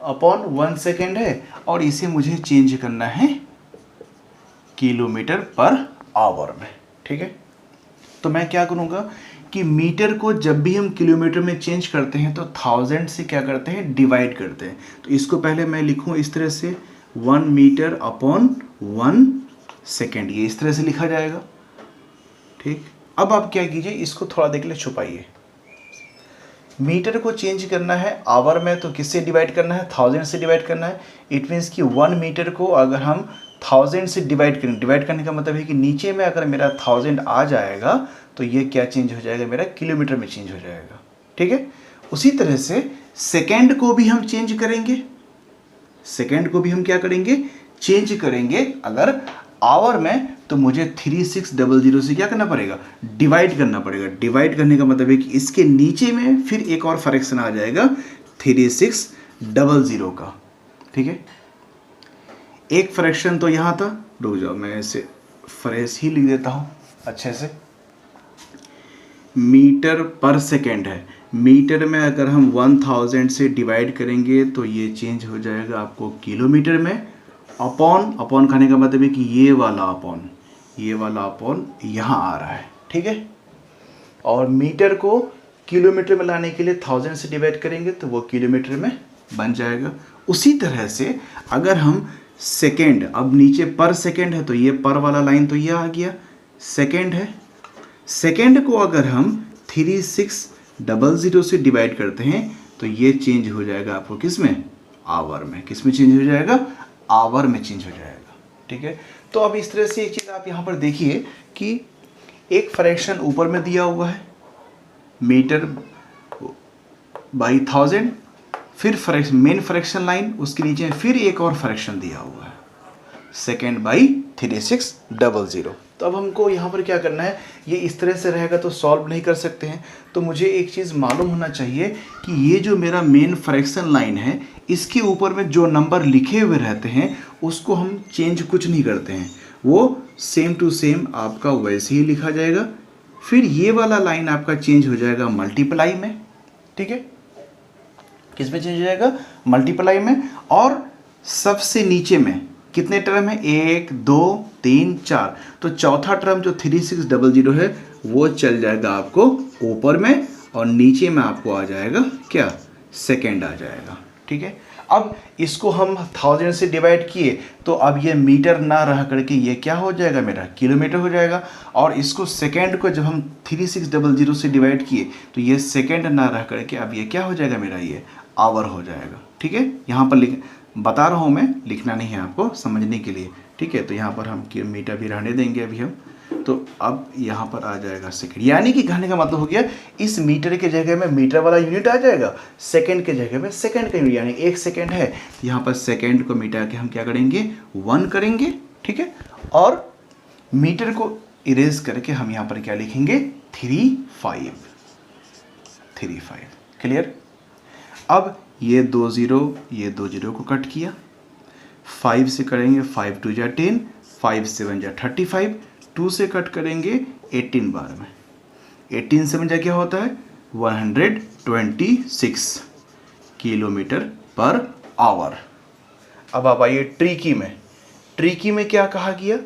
अपॉन 1 सेकेंड है, और इसे मुझे चेंज करना है किलोमीटर पर आवर में। ठीक है, तो मैं क्या करूँगा कि मीटर को जब भी हम किलोमीटर में चेंज करते हैं तो 1000 से क्या करते हैं, डिवाइड करते हैं। तो इसको पहले मैं लिखूँ इस तरह से, 1 मीटर अपॉन 1 सेकेंड, ये इस तरह से लिखा जाएगा। ठीक, अब आप क्या कीजिए, इसको थोड़ा देर के लिए छुपाइए। मीटर को चेंज करना है आवर में तो किससे डिवाइड करना है, 1000 से डिवाइड करना है। इट मीन्स कि 1 मीटर को अगर हम 1000 से डिवाइड करें, डिवाइड करने का मतलब है कि नीचे में अगर मेरा 1000 आ जाएगा तो ये क्या चेंज हो जाएगा, मेरा किलोमीटर में चेंज हो जाएगा। ठीक है, उसी तरह से सेकेंड को भी हम चेंज करेंगे, सेकेंड को भी हम क्या करेंगे, चेंज करेंगे। अगर आवर में तो मुझे 3600 से क्या करना पड़ेगा, डिवाइड करना पड़ेगा। डिवाइड करने का मतलब है कि इसके नीचे में फिर एक और फ्रैक्शन आ जाएगा 3600 का। ठीक है, एक फ्रैक्शन तो यहाँ था, रुक जाओ मैं इसे फ्रेश ही लिख देता हूँ अच्छे से। मीटर पर सेकेंड है, मीटर में अगर हम 1000 से डिवाइड करेंगे तो ये चेंज हो जाएगा आपको किलोमीटर में। अपॉन, अपॉन खाने का मतलब है कि ये वाला अपॉन, ये वाला अपॉन यहाँ आ रहा है। ठीक है, और मीटर को किलोमीटर में लाने के लिए 1000 से डिवाइड करेंगे तो वो किलोमीटर में बन जाएगा। उसी तरह से अगर हम सेकेंड, अब नीचे पर सेकेंड है तो ये पर वाला लाइन तो ये आ गया, सेकेंड है। सेकेंड को अगर हम 3600 से डिवाइड करते हैं तो ये चेंज हो जाएगा आपको किस में, आवर में। किस में चेंज हो जाएगा, आवर में चेंज हो जाएगा। ठीक है, तो अब इस तरह से एक चीज़ आप यहाँ पर देखिए कि एक फ्रैक्शन ऊपर में दिया हुआ है मीटर बाई 1000, फिर फ्रैक्शन, मेन फ्रैक्शन लाइन, उसके नीचे फिर एक और फ्रैक्शन दिया हुआ है सेकेंड बाई 3600। तो अब हमको यहाँ पर क्या करना है, ये इस तरह से रहेगा तो सॉल्व नहीं कर सकते हैं। तो मुझे एक चीज़ मालूम होना चाहिए कि ये जो मेरा मेन फ्रैक्शन लाइन है, इसके ऊपर में जो नंबर लिखे हुए रहते हैं उसको हम चेंज कुछ नहीं करते हैं, वो सेम टू सेम आपका वैसे ही लिखा जाएगा। फिर ये वाला लाइन आपका चेंज हो जाएगा मल्टीप्लाई में। ठीक है, किस में चेंज हो जाएगा, मल्टीप्लाई में। और सबसे नीचे में कितने टर्म है, 1 2 3 4, तो चौथा टर्म जो 3600 है वो चल जाएगा आपको ऊपर में, और नीचे में आपको आ जाएगा क्या, सेकेंड आ जाएगा। ठीक है, अब इसको हम 1000 से डिवाइड किए तो अब ये मीटर ना रह करके ये क्या हो जाएगा, मेरा किलोमीटर हो जाएगा। और इसको सेकेंड को जब हम 3600 से डिवाइड किए तो ये सेकेंड ना रह करके अब ये क्या हो जाएगा, मेरा ये आवर हो जाएगा। ठीक है, यहाँ पर बता रहा हूँ मैं, लिखना नहीं है आपको, समझने के लिए। ठीक है, तो यहाँ पर हम मीटर भी रहने देंगे अभी हम। तो अब यहाँ पर आ जाएगा सेकंड, यानी कि कहने का मतलब हो गया इस मीटर के जगह में मीटर वाला यूनिट आ जाएगा, सेकंड के जगह में सेकंड का यूनिट, यानी 1 सेकंड है, यहाँ पर सेकंड को मिटा के हम क्या करेंगे, 1 करेंगे। ठीक है, और मीटर को इरेज करके हम यहाँ पर क्या लिखेंगे, 35। क्लियर। अब ये 2 0 को कट किया, 5 से करेंगे 5 2 जा 10, 5 7 जा 35, 2 से कट करेंगे 18 बार में, 18 से जा क्या होता है 126 किलोमीटर पर आवर। अब आप आइए ट्रिकी में क्या कहा गया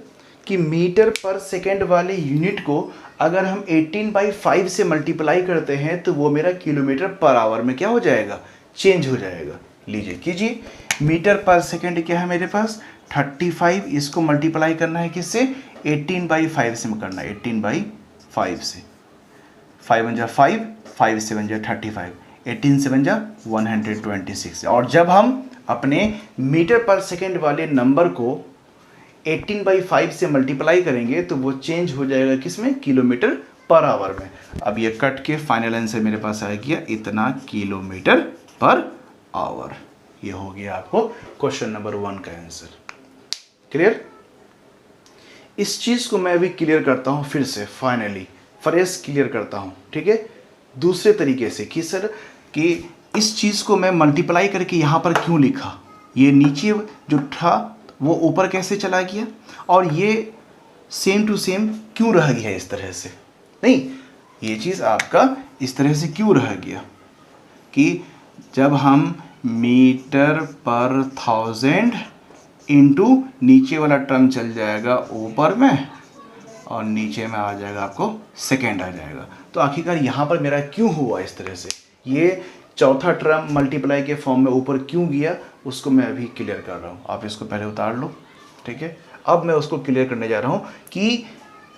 कि मीटर पर सेकेंड वाले यूनिट को अगर हम 18/5 से मल्टीप्लाई करते हैं तो वो मेरा किलोमीटर पर आवर में क्या हो जाएगा, चेंज हो जाएगा। लीजिए कीजिए, मीटर पर सेकेंड क्या है मेरे पास 35, इसको मल्टीप्लाई करना है किससे, 18/5 से करना है, 18/5 से, 5 1 जा 5, 5 7 जा 35, 18 7 जा 126। और जब हम अपने मीटर पर सेकेंड वाले नंबर को 18/5 से मल्टीप्लाई करेंगे तो वो चेंज हो जाएगा किसमें, किलोमीटर पर आवर में। अब ये कट के फाइनल आंसर मेरे पास आ गया इतना किलोमीटर पर आवर। ये हो गया आपको क्वेश्चन नंबर 1 का आंसर। क्लियर। इस चीज़ को मैं अभी क्लियर करता हूँ फिर से, फाइनली फ्रेश क्लियर करता हूँ। ठीक है, दूसरे तरीके से कि सर कि इस चीज़ को मैं मल्टीप्लाई करके यहाँ पर क्यों लिखा, ये नीचे जो था वो ऊपर कैसे चला गया, और ये सेम टू सेम क्यों रह गया इस तरह से। नहीं, ये चीज़ आपका इस तरह से क्यों रह गया कि जब हम मीटर पर 1000 इंटू नीचे वाला टर्म चल जाएगा ऊपर में और नीचे में आ जाएगा आपको सेकेंड आ जाएगा। तो आखिरकार यहाँ पर मेरा क्यों हुआ इस तरह से, ये चौथा टर्म मल्टीप्लाई के फॉर्म में ऊपर क्यों गया, उसको मैं अभी क्लियर कर रहा हूँ। आप इसको पहले उतार लो। ठीक है, अब मैं उसको क्लियर करने जा रहा हूँ कि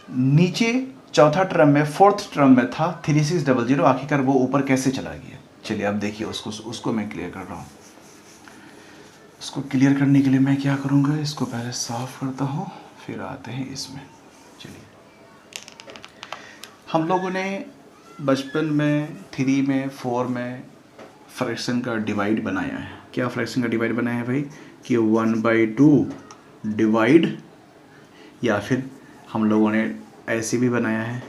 नीचे चौथा टर्म में, फोर्थ टर्म में था 3600, आखिरकार वो ऊपर कैसे चला गया। चलिए अब देखिए उसको मैं क्लियर कर रहा हूँ। इसको क्लियर करने के लिए मैं क्या करूँगा, इसको पहले साफ करता हूँ फिर आते हैं इसमें। चलिए, हम लोगों ने बचपन में 3 में 4 में फ्रैक्शन का डिवाइड बनाया है। क्या फ्रैक्शन का डिवाइड बनाया है भाई कि 1/2 डिवाइड, या फिर हम लोगों ने ऐसे भी बनाया है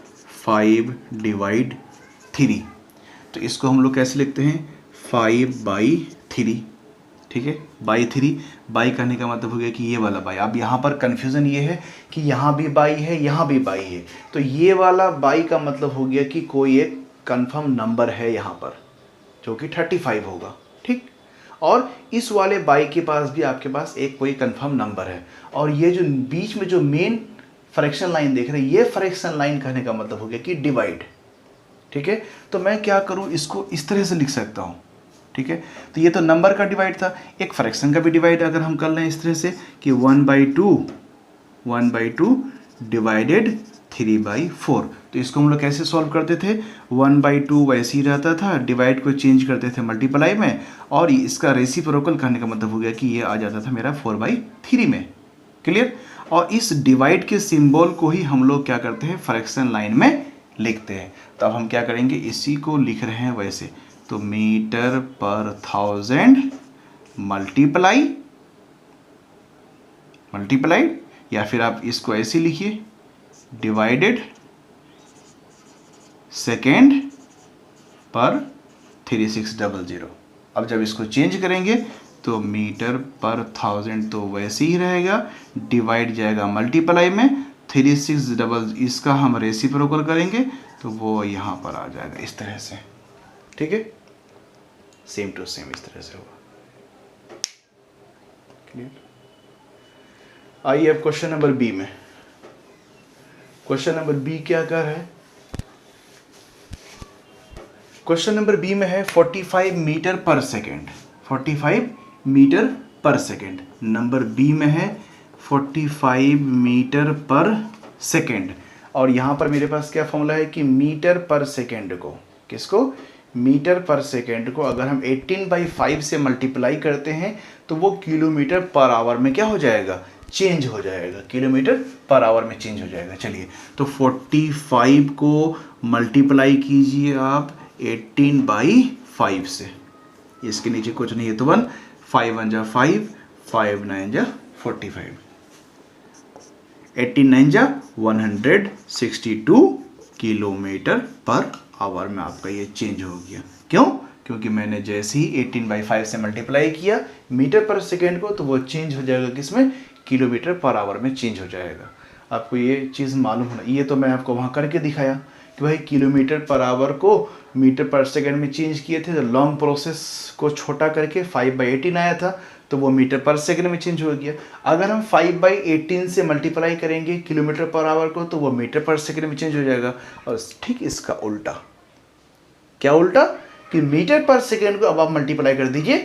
5/3। तो इसको हम लोग कैसे लिखते हैं 5/3। ठीक है, बाई 3, बाई कहने का मतलब हो गया कि ये वाला बाई। अब यहाँ पर कन्फ्यूज़न ये है कि यहाँ भी बाई है यहाँ भी बाई है, तो ये वाला बाई का मतलब हो गया कि कोई एक कंफर्म नंबर है यहाँ पर जो कि 35 होगा। ठीक, और इस वाले बाई के पास भी आपके पास एक कोई कंफर्म नंबर है, और ये जो बीच में जो मेन फ्रैक्शन लाइन देख रहे हैं, ये फ्रैक्शन लाइन कहने का मतलब हो गया कि डिवाइड। ठीक है, तो मैं क्या करूँ, इसको इस तरह से लिख सकता हूँ। ठीक है, तो ये तो नंबर का डिवाइड था, एक फ्रैक्शन का भी डिवाइड अगर हम कर लें इस तरह से कि 1/2 डिवाइडेड 3/4। तो इसको हम लोग कैसे सॉल्व करते थे, 1/2 वैसे ही रहता था, डिवाइड को चेंज करते थे मल्टीप्लाई में, और इसका रेसिप्रोकल करने का मतलब हो गया कि ये आ जाता था मेरा 4/3 में। क्लियर। और इस डिवाइड के सिंबल को ही हम लोग क्या करते हैं, फ्रैक्शन लाइन में लिखते हैं। तो अब हम क्या करेंगे, इसी को लिख रहे हैं वैसे, तो मीटर पर 1000 मल्टीप्लाइड, या फिर आप इसको ऐसे लिखिए डिवाइडेड सेकेंड पर 3600। अब जब इसको चेंज करेंगे तो मीटर पर 1000 तो वैसे ही रहेगा, डिवाइड जाएगा मल्टीप्लाई में, 3600 इसका हम रेसिप्रोकल करेंगे तो वो यहाँ पर आ जाएगा इस तरह से। ठीक है, सेम टू सेम इस तरह से होगा। क्लियर। आइए अब क्वेश्चन नंबर बी में। क्वेश्चन नंबर बी क्या कर है, क्वेश्चन नंबर बी में है 45 metre per second, 45 metre per second. Number B में है 45 मीटर पर सेकेंड, और यहाँ पर मेरे पास क्या फॉर्मूला है कि मीटर पर सेकेंड को, किसको, मीटर पर सेकेंड को अगर हम 18/5 से मल्टीप्लाई करते हैं तो वो किलोमीटर पर आवर में क्या हो जाएगा, चेंज हो जाएगा, किलोमीटर पर आवर में चेंज हो जाएगा। चलिए तो 45 को मल्टीप्लाई कीजिए आप 18/5 से, इसके नीचे कुछ नहीं है तो 1, 5 1 जा 5, 5 9 जा 45, 18 9 जा 162 किलोमीटर पर आवर में आपका ये चेंज हो गया। क्यों? क्योंकि मैंने जैसे ही 18/5 से मल्टीप्लाई किया मीटर पर सेकेंड को, तो वो चेंज हो जाएगा किसमें, किलोमीटर पर आवर में चेंज हो जाएगा। आपको ये चीज़ मालूम होना, ये तो मैं आपको वहाँ करके दिखाया कि भाई किलोमीटर पर आवर को मीटर पर सेकेंड में चेंज किए थे, तो लॉन्ग प्रोसेस को छोटा करके 5/18 आया था, तो वो मीटर पर सेकेंड में चेंज हो गया। अगर हम 5/18 से मल्टीप्लाई करेंगे किलोमीटर पर आवर को, तो वो मीटर पर सेकेंड में चेंज हो जाएगा। और ठीक इसका उल्टा, क्या उल्टा, कि मीटर पर सेकेंड को अब आप मल्टीप्लाई कर दीजिए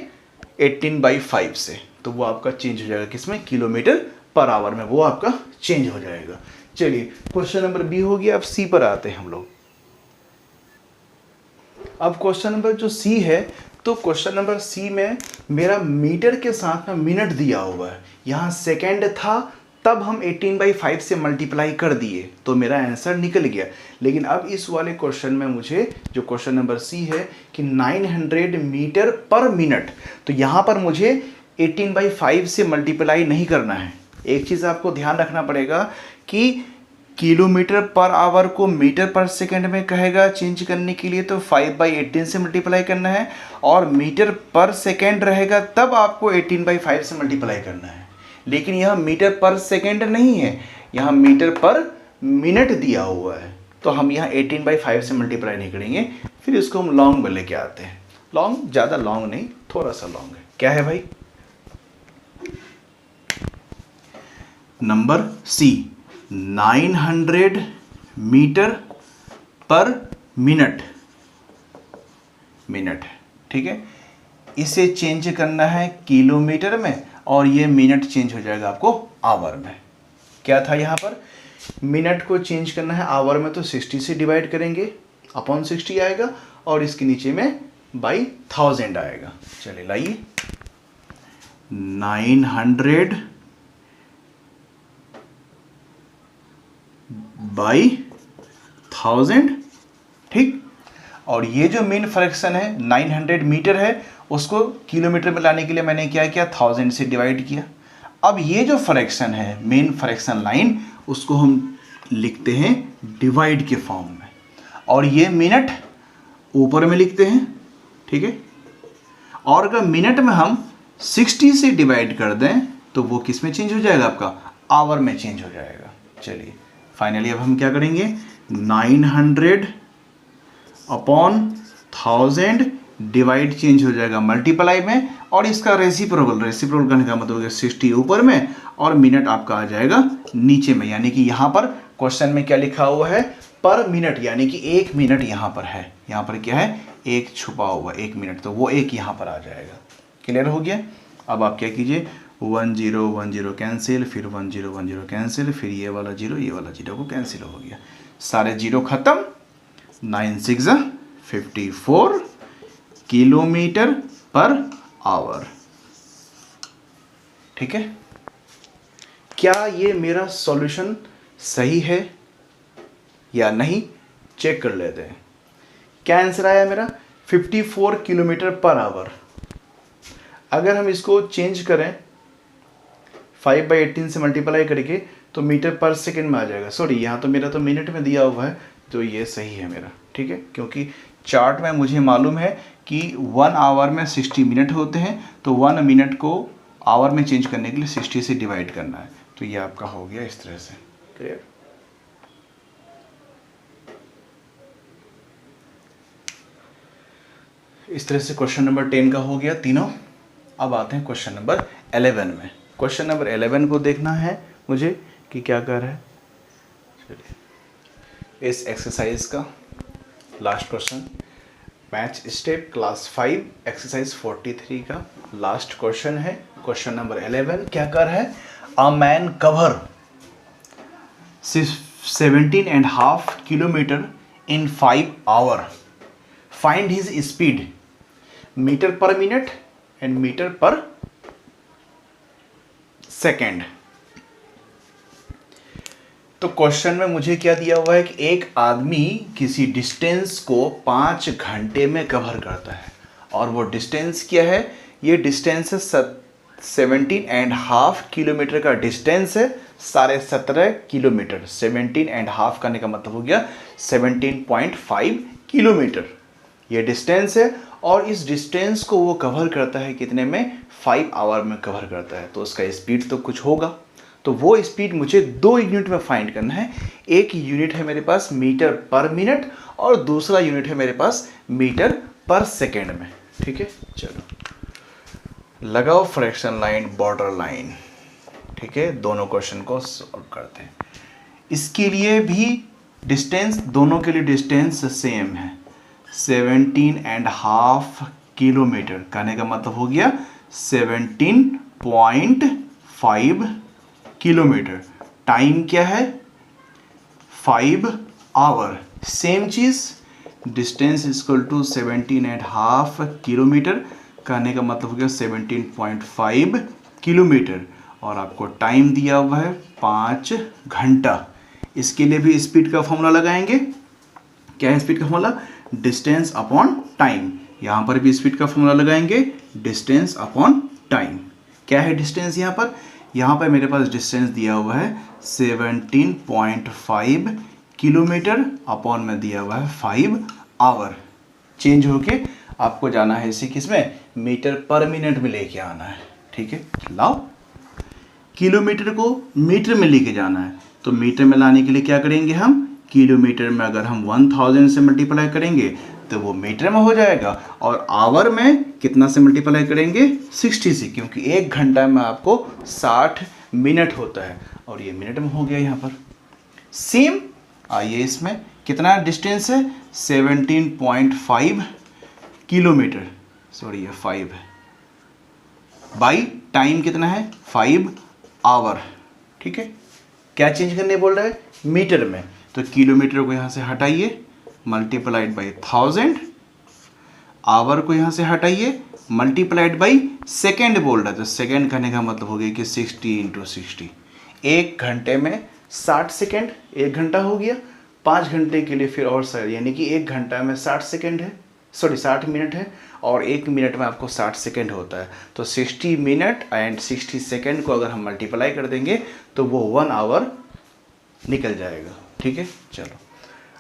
18/5 से, तो वो आपका चेंज हो जाएगा किसमें, किलोमीटर पर आवर में वो आपका चेंज हो जाएगा। चलिए क्वेश्चन नंबर बी हो गया। अब सी पर आते हैं हम लोग। अब क्वेश्चन नंबर जो सी है, तो क्वेश्चन नंबर सी में मेरा मीटर के साथ में मिनट दिया हुआ है, यहाँ सेकेंड था तब हम 18/5 से मल्टीप्लाई कर दिए तो मेरा आंसर निकल गया। लेकिन अब इस वाले क्वेश्चन में मुझे, जो क्वेश्चन नंबर सी है कि 900 मीटर पर मिनट, तो यहाँ पर मुझे 18/5 से मल्टीप्लाई नहीं करना है। एक चीज़ आपको ध्यान रखना पड़ेगा कि किलोमीटर पर आवर को मीटर पर सेकंड में कहेगा चेंज करने के लिए, तो 5/18 से मल्टीप्लाई करना है, और मीटर पर सेकंड रहेगा तब आपको 18/5 से मल्टीप्लाई करना है। लेकिन यह मीटर पर सेकंड नहीं है, यहाँ मीटर पर मिनट दिया हुआ है, तो हम यहाँ 18/5 से मल्टीप्लाई नहीं करेंगे। फिर इसको हम लॉन्ग में लेके आते हैं। लॉन्ग, ज़्यादा लॉन्ग नहीं, थोड़ा सा लॉन्ग है। क्या है भाई, number C 900 metre per minute, minute, ठीक है। इसे चेंज करना है किलोमीटर में, और ये मिनट चेंज हो जाएगा आपको आवर में। क्या था यहाँ पर, मिनट को चेंज करना है आवर में, तो 60 से डिवाइड करेंगे, अपॉन 60 आएगा, और इसके नीचे में बाई 1000 आएगा। चलिए लाइए, 900 बाई 1000, ठीक। और ये जो मेन फ्रैक्शन है 900 मीटर है, उसको किलोमीटर में लाने के लिए मैंने क्या किया, 1000 से डिवाइड किया। अब ये जो फ्रैक्शन है, मेन फ्रैक्शन लाइन, उसको हम लिखते हैं डिवाइड के फॉर्म में, और ये मिनट ऊपर में लिखते हैं, ठीक है। और अगर मिनट में हम 60 से डिवाइड कर दें तो वो किस में चेंज हो जाएगा, आपका आवर में चेंज हो जाएगा। चलिए फाइनली अब हम क्या करेंगे, 900 अपॉन 1000 डिवाइड चेंज हो जाएगा मल्टीप्लाई में, और इसका रेसिप्रोकल, रेसिप्रोकल करने का मतलब 60 ऊपर में और मिनट आपका आ जाएगा नीचे में। यानी कि यहाँ पर क्वेश्चन में क्या लिखा हुआ है, पर मिनट, यानी कि 1 मिनट यहाँ पर है। यहाँ पर क्या है, एक छुपा हुआ 1 मिनट, तो वो एक यहाँ पर आ जाएगा। क्लियर हो गया। अब आप क्या कीजिए, 1 0 1 0 कैंसिल, फिर 1 0 1 0 कैंसिल, फिर ये वाला 0 ये वाला 0 को कैंसिल हो गया, सारे 0 खत्म। 9 6 54 किलोमीटर पर आवर, ठीक है। क्या ये मेरा सॉल्यूशन सही है या नहीं, चेक कर लेते हैं। क्या आंसर आया मेरा, 54 किलोमीटर पर आवर। अगर हम इसको चेंज करें 5/18 से मल्टीप्लाई करके, तो मीटर पर सेकेंड में आ जाएगा। सॉरी, यहाँ तो मेरा तो मिनट में दिया हुआ है, तो ये सही है मेरा, ठीक है। क्योंकि चार्ट में मुझे मालूम है कि 1 आवर में 60 मिनट होते हैं, तो 1 मिनट को आवर में चेंज करने के लिए 60 से डिवाइड करना है, तो ये आपका हो गया इस तरह से। क्लियर। इस तरह से क्वेश्चन नंबर 10 का हो गया तीनों। अब आते हैं क्वेश्चन नंबर 11 में। क्वेश्चन नंबर 11 को देखना है मुझे कि क्या कर रहा है। चलिए, इस एक्सरसाइज का last question, match step class 5 exercise 43 का लास्ट क्वेश्चन है। क्वेश्चन नंबर 11 क्या कर है, a man cover 17.5 kilometre in 5 hour, find his speed metre per minute and metre per second. तो क्वेश्चन में मुझे क्या दिया हुआ है कि एक आदमी किसी डिस्टेंस को 5 घंटे में कवर करता है और वो डिस्टेंस क्या है, ये डिस्टेंस है 17.5 किलोमीटर का डिस्टेंस है, 17.5 किलोमीटर। 17.5 करने का मतलब हो गया 17.5 किलोमीटर ये डिस्टेंस है और इस डिस्टेंस को वो कवर करता है कितने में, 5 आवर में कवर करता है। तो उसका स्पीड तो कुछ होगा, तो वो स्पीड मुझे 2 यूनिट में फाइंड करना है। एक यूनिट है मेरे पास मीटर पर मिनट और दूसरा यूनिट है मेरे पास मीटर पर सेकेंड में। ठीक है, चलो लगाओ फ्रैक्शन लाइन, बॉर्डर लाइन। ठीक है, दोनों क्वेश्चन को सॉल्व करते हैं। इसके लिए भी डिस्टेंस, दोनों के लिए डिस्टेंस सेम है, 17.5 किलोमीटर। कहने का मतलब हो गया 17.5 किलोमीटर। टाइम क्या है, 5 आवर। सेम चीज, डिस्टेंस इक्वल टू 17.5 किलोमीटर। कहने का मतलब हो गया 17.5 किलोमीटर और आपको टाइम दिया हुआ है 5 घंटा। इसके लिए भी स्पीड का फॉर्मूला लगाएंगे। क्या है स्पीड का फॉर्मूला, डिस्टेंस अपॉन टाइम। यहां पर भी स्पीड का फॉर्मूला लगाएंगे, डिस्टेंस अपॉन टाइम। क्या है डिस्टेंस, यहाँ पर मेरे पास डिस्टेंस दिया हुआ है 17.5 किलोमीटर अपॉन में दिया हुआ है 5 आवर। चेंज होके आपको जाना है इसे किसमें, मीटर पर मिनट में लेके आना है। ठीक है, लाओ किलोमीटर को मीटर में लेके जाना है, तो मीटर में लाने के लिए क्या करेंगे हम, किलोमीटर में अगर हम 1000 से मल्टीप्लाई करेंगे तो वो मीटर में हो जाएगा और आवर में कितना से मल्टीप्लाई करेंगे, 60 से, क्योंकि 1 घंटा में आपको 60 मिनट होता है और ये मिनट में हो गया यहाँ पर। सेम आइए इसमें कितना डिस्टेंस है, 17.5 किलोमीटर, सॉरी ये 5 है, बाई टाइम कितना है 5 आवर। ठीक है, क्या चेंज करने बोल रहा है, मीटर में। तो किलोमीटर को यहाँ से हटाइए, मल्टीप्लाइड बाई 1000, आवर को यहाँ से हटाइए, मल्टीप्लाइड बाई सेकेंड बोल रहा है। तो सेकेंड करने का मतलब हो गया कि 60 × 60। 1 घंटे में 60 सेकेंड, 1 घंटा हो गया। 5 घंटे के लिए फिर और सर, यानी कि 1 घंटा में 60 सेकेंड है, सॉरी 60 मिनट है और 1 मिनट में आपको 60 सेकेंड होता है। तो 60 मिनट एंड 60 सेकेंड को अगर हम मल्टीप्लाई कर देंगे तो वो 1 आवर निकल जाएगा। ठीक है, चलो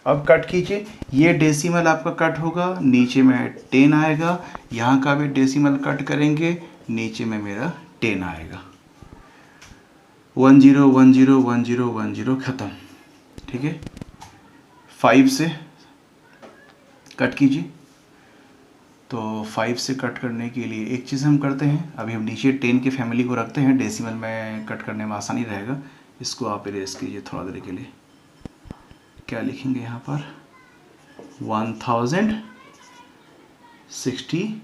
अब कट कीजिए। ये डेसिमल आपका कट होगा, नीचे में 10 आएगा, यहाँ का भी डेसिमल कट करेंगे, नीचे में मेरा 10 आएगा। 10 10 10 10 ख़त्म। ठीक है, 5 से कट कीजिए। तो 5 से कट करने के लिए एक चीज़ हम करते हैं, अभी हम नीचे 10 की फैमिली को रखते हैं, डेसिमल में कट करने में आसानी रहेगा। इसको आप इरेज कीजिए थोड़ा देर के लिए। क्या लिखेंगे यहाँ पर, 1060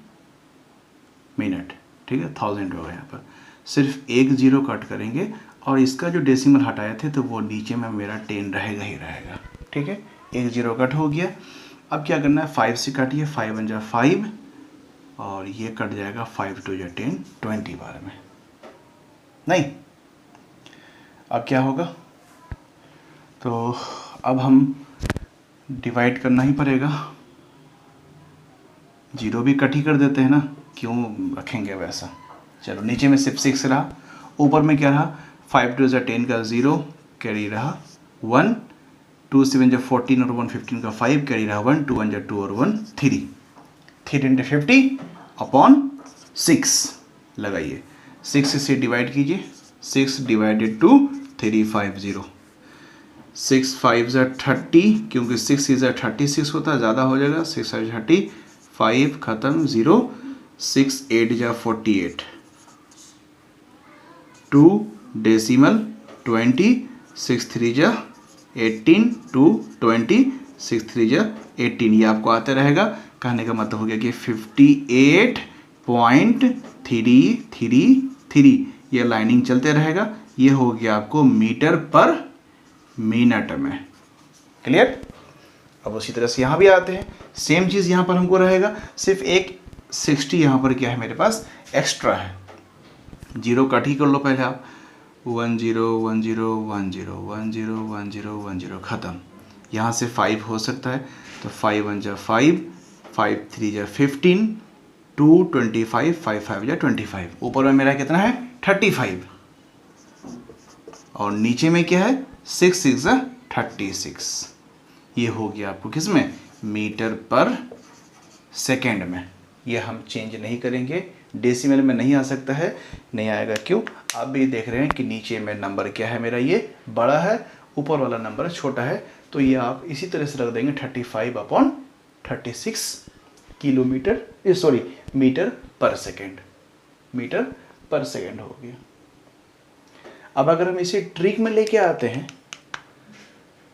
मिनट। ठीक है, 1000 होगा यहाँ पर, सिर्फ 1 0 कट करेंगे और इसका जो डेसिमल हटाए थे तो वो नीचे में मेरा 10 रहेगा ही रहेगा। ठीक है, 1 0 कट हो गया। अब क्या करना है, 5 से काटिए, 5 1 जा 5 और ये कट जाएगा 5 2 जा 10, 20 बार में नहीं। अब क्या होगा, तो अब हम डिवाइड करना ही पड़ेगा। 0 भी कट ही कर देते हैं ना, क्यों रखेंगे वैसा। चलो नीचे में सिर्फ 6 रहा, ऊपर में क्या रहा, 5 2 जा 10 का 0 कैरी रहा 1, 2 7 जा 14 और 1 15 का 5 कैरी रहा 1, 2 1 जा 2 और 1 3, 3 × 50 अपॉन 6 लगाइए। 6 से डिवाइड कीजिए, 6 डिवाइडेड टू 350, 6 5 जा 30, क्योंकि 6 इज़ 36 होता है, ज़्यादा हो जाएगा। 6 5 30, 5 ख़त्म 0, 6 8 जा 48, 2 डेसिमल 20, 6 3 जा 18, 2 20, 6 3 जा 18। ये आपको आते रहेगा। कहने का मतलब हो गया कि 58.333, ये लाइनिंग चलते रहेगा। ये हो गया आपको मीटर पर मिनट में। क्लियर? अब उसी तरह से यहाँ भी आते हैं, सेम चीज़ यहाँ पर हमको रहेगा, सिर्फ एक 60 यहाँ पर क्या है मेरे पास एक्स्ट्रा है। जीरो कट ही कर लो पहले आप, 1 0 1 0 1 0 1 0 1 0 1 0 ख़त्म। यहाँ से 5 हो सकता है तो 5 1 जा 5, 5 3 जा 15, 2 25, 5 5 जा 25। ऊपर में मेरा कितना है 35 और नीचे में क्या है 6 6 जा 36। ये हो गया आपको किस में, मीटर पर सेकेंड में। ये हम चेंज नहीं करेंगे, डेसिमल में नहीं आ सकता है, नहीं आएगा। क्यों? आप भी देख रहे हैं कि नीचे में नंबर क्या है मेरा, ये बड़ा है, ऊपर वाला नंबर छोटा है, तो ये आप इसी तरह से रख देंगे 35/36 kilometre, sorry metre per second. Metre per second हो गया। अब अगर हम इसे ट्रिक में लेके आते हैं,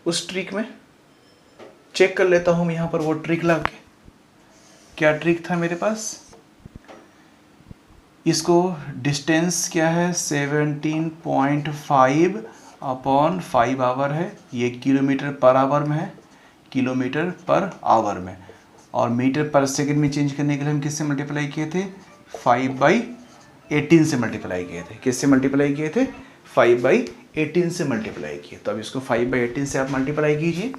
उस ट्रिक में चेक कर लेता हूँ मैं यहाँ पर वो ट्रिक ला के। क्या ट्रिक था मेरे पास, इसको डिस्टेंस क्या है 17.5/5 आवर है, ये किलोमीटर पर आवर में है, किलोमीटर पर आवर में। और मीटर पर सेकंड में चेंज करने के लिए हम किससे मल्टीप्लाई किए थे, 5/18 से मल्टीप्लाई किए थे। किससे मल्टीप्लाई किए थे, 5/18 से मल्टीप्लाई किए। तो अब इसको 5/18 से आप मल्टीप्लाई कीजिए,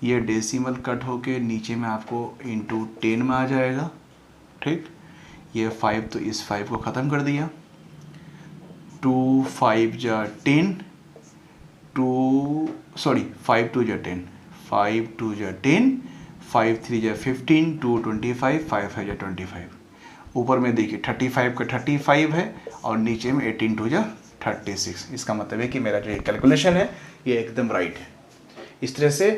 ये डेसिमल कट होके नीचे में आपको इंटू 10 में आ जाएगा। ठीक, ये 5 तो इस 5 को ख़त्म कर दिया, 2 5 जा 10, 5 2 जा 10, 5 2 जा 10, 5 3 जा 15, 2 25, 5 5 जा 25। ऊपर में देखिए 35 का 35 है और नीचे में 18 2 जा 36। इसका मतलब है कि मेरा जो कैलकुलेशन है ये एकदम राइट है। इस तरह से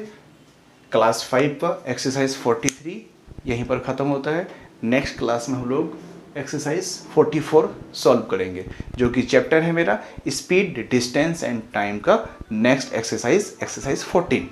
क्लास 5 का एक्सरसाइज 43 यहीं पर ख़त्म होता है। नेक्स्ट क्लास में हम लोग एक्सरसाइज 44 सॉल्व करेंगे, जो कि चैप्टर है मेरा स्पीड, डिस्टेंस एंड टाइम का नेक्स्ट एक्सरसाइज 14।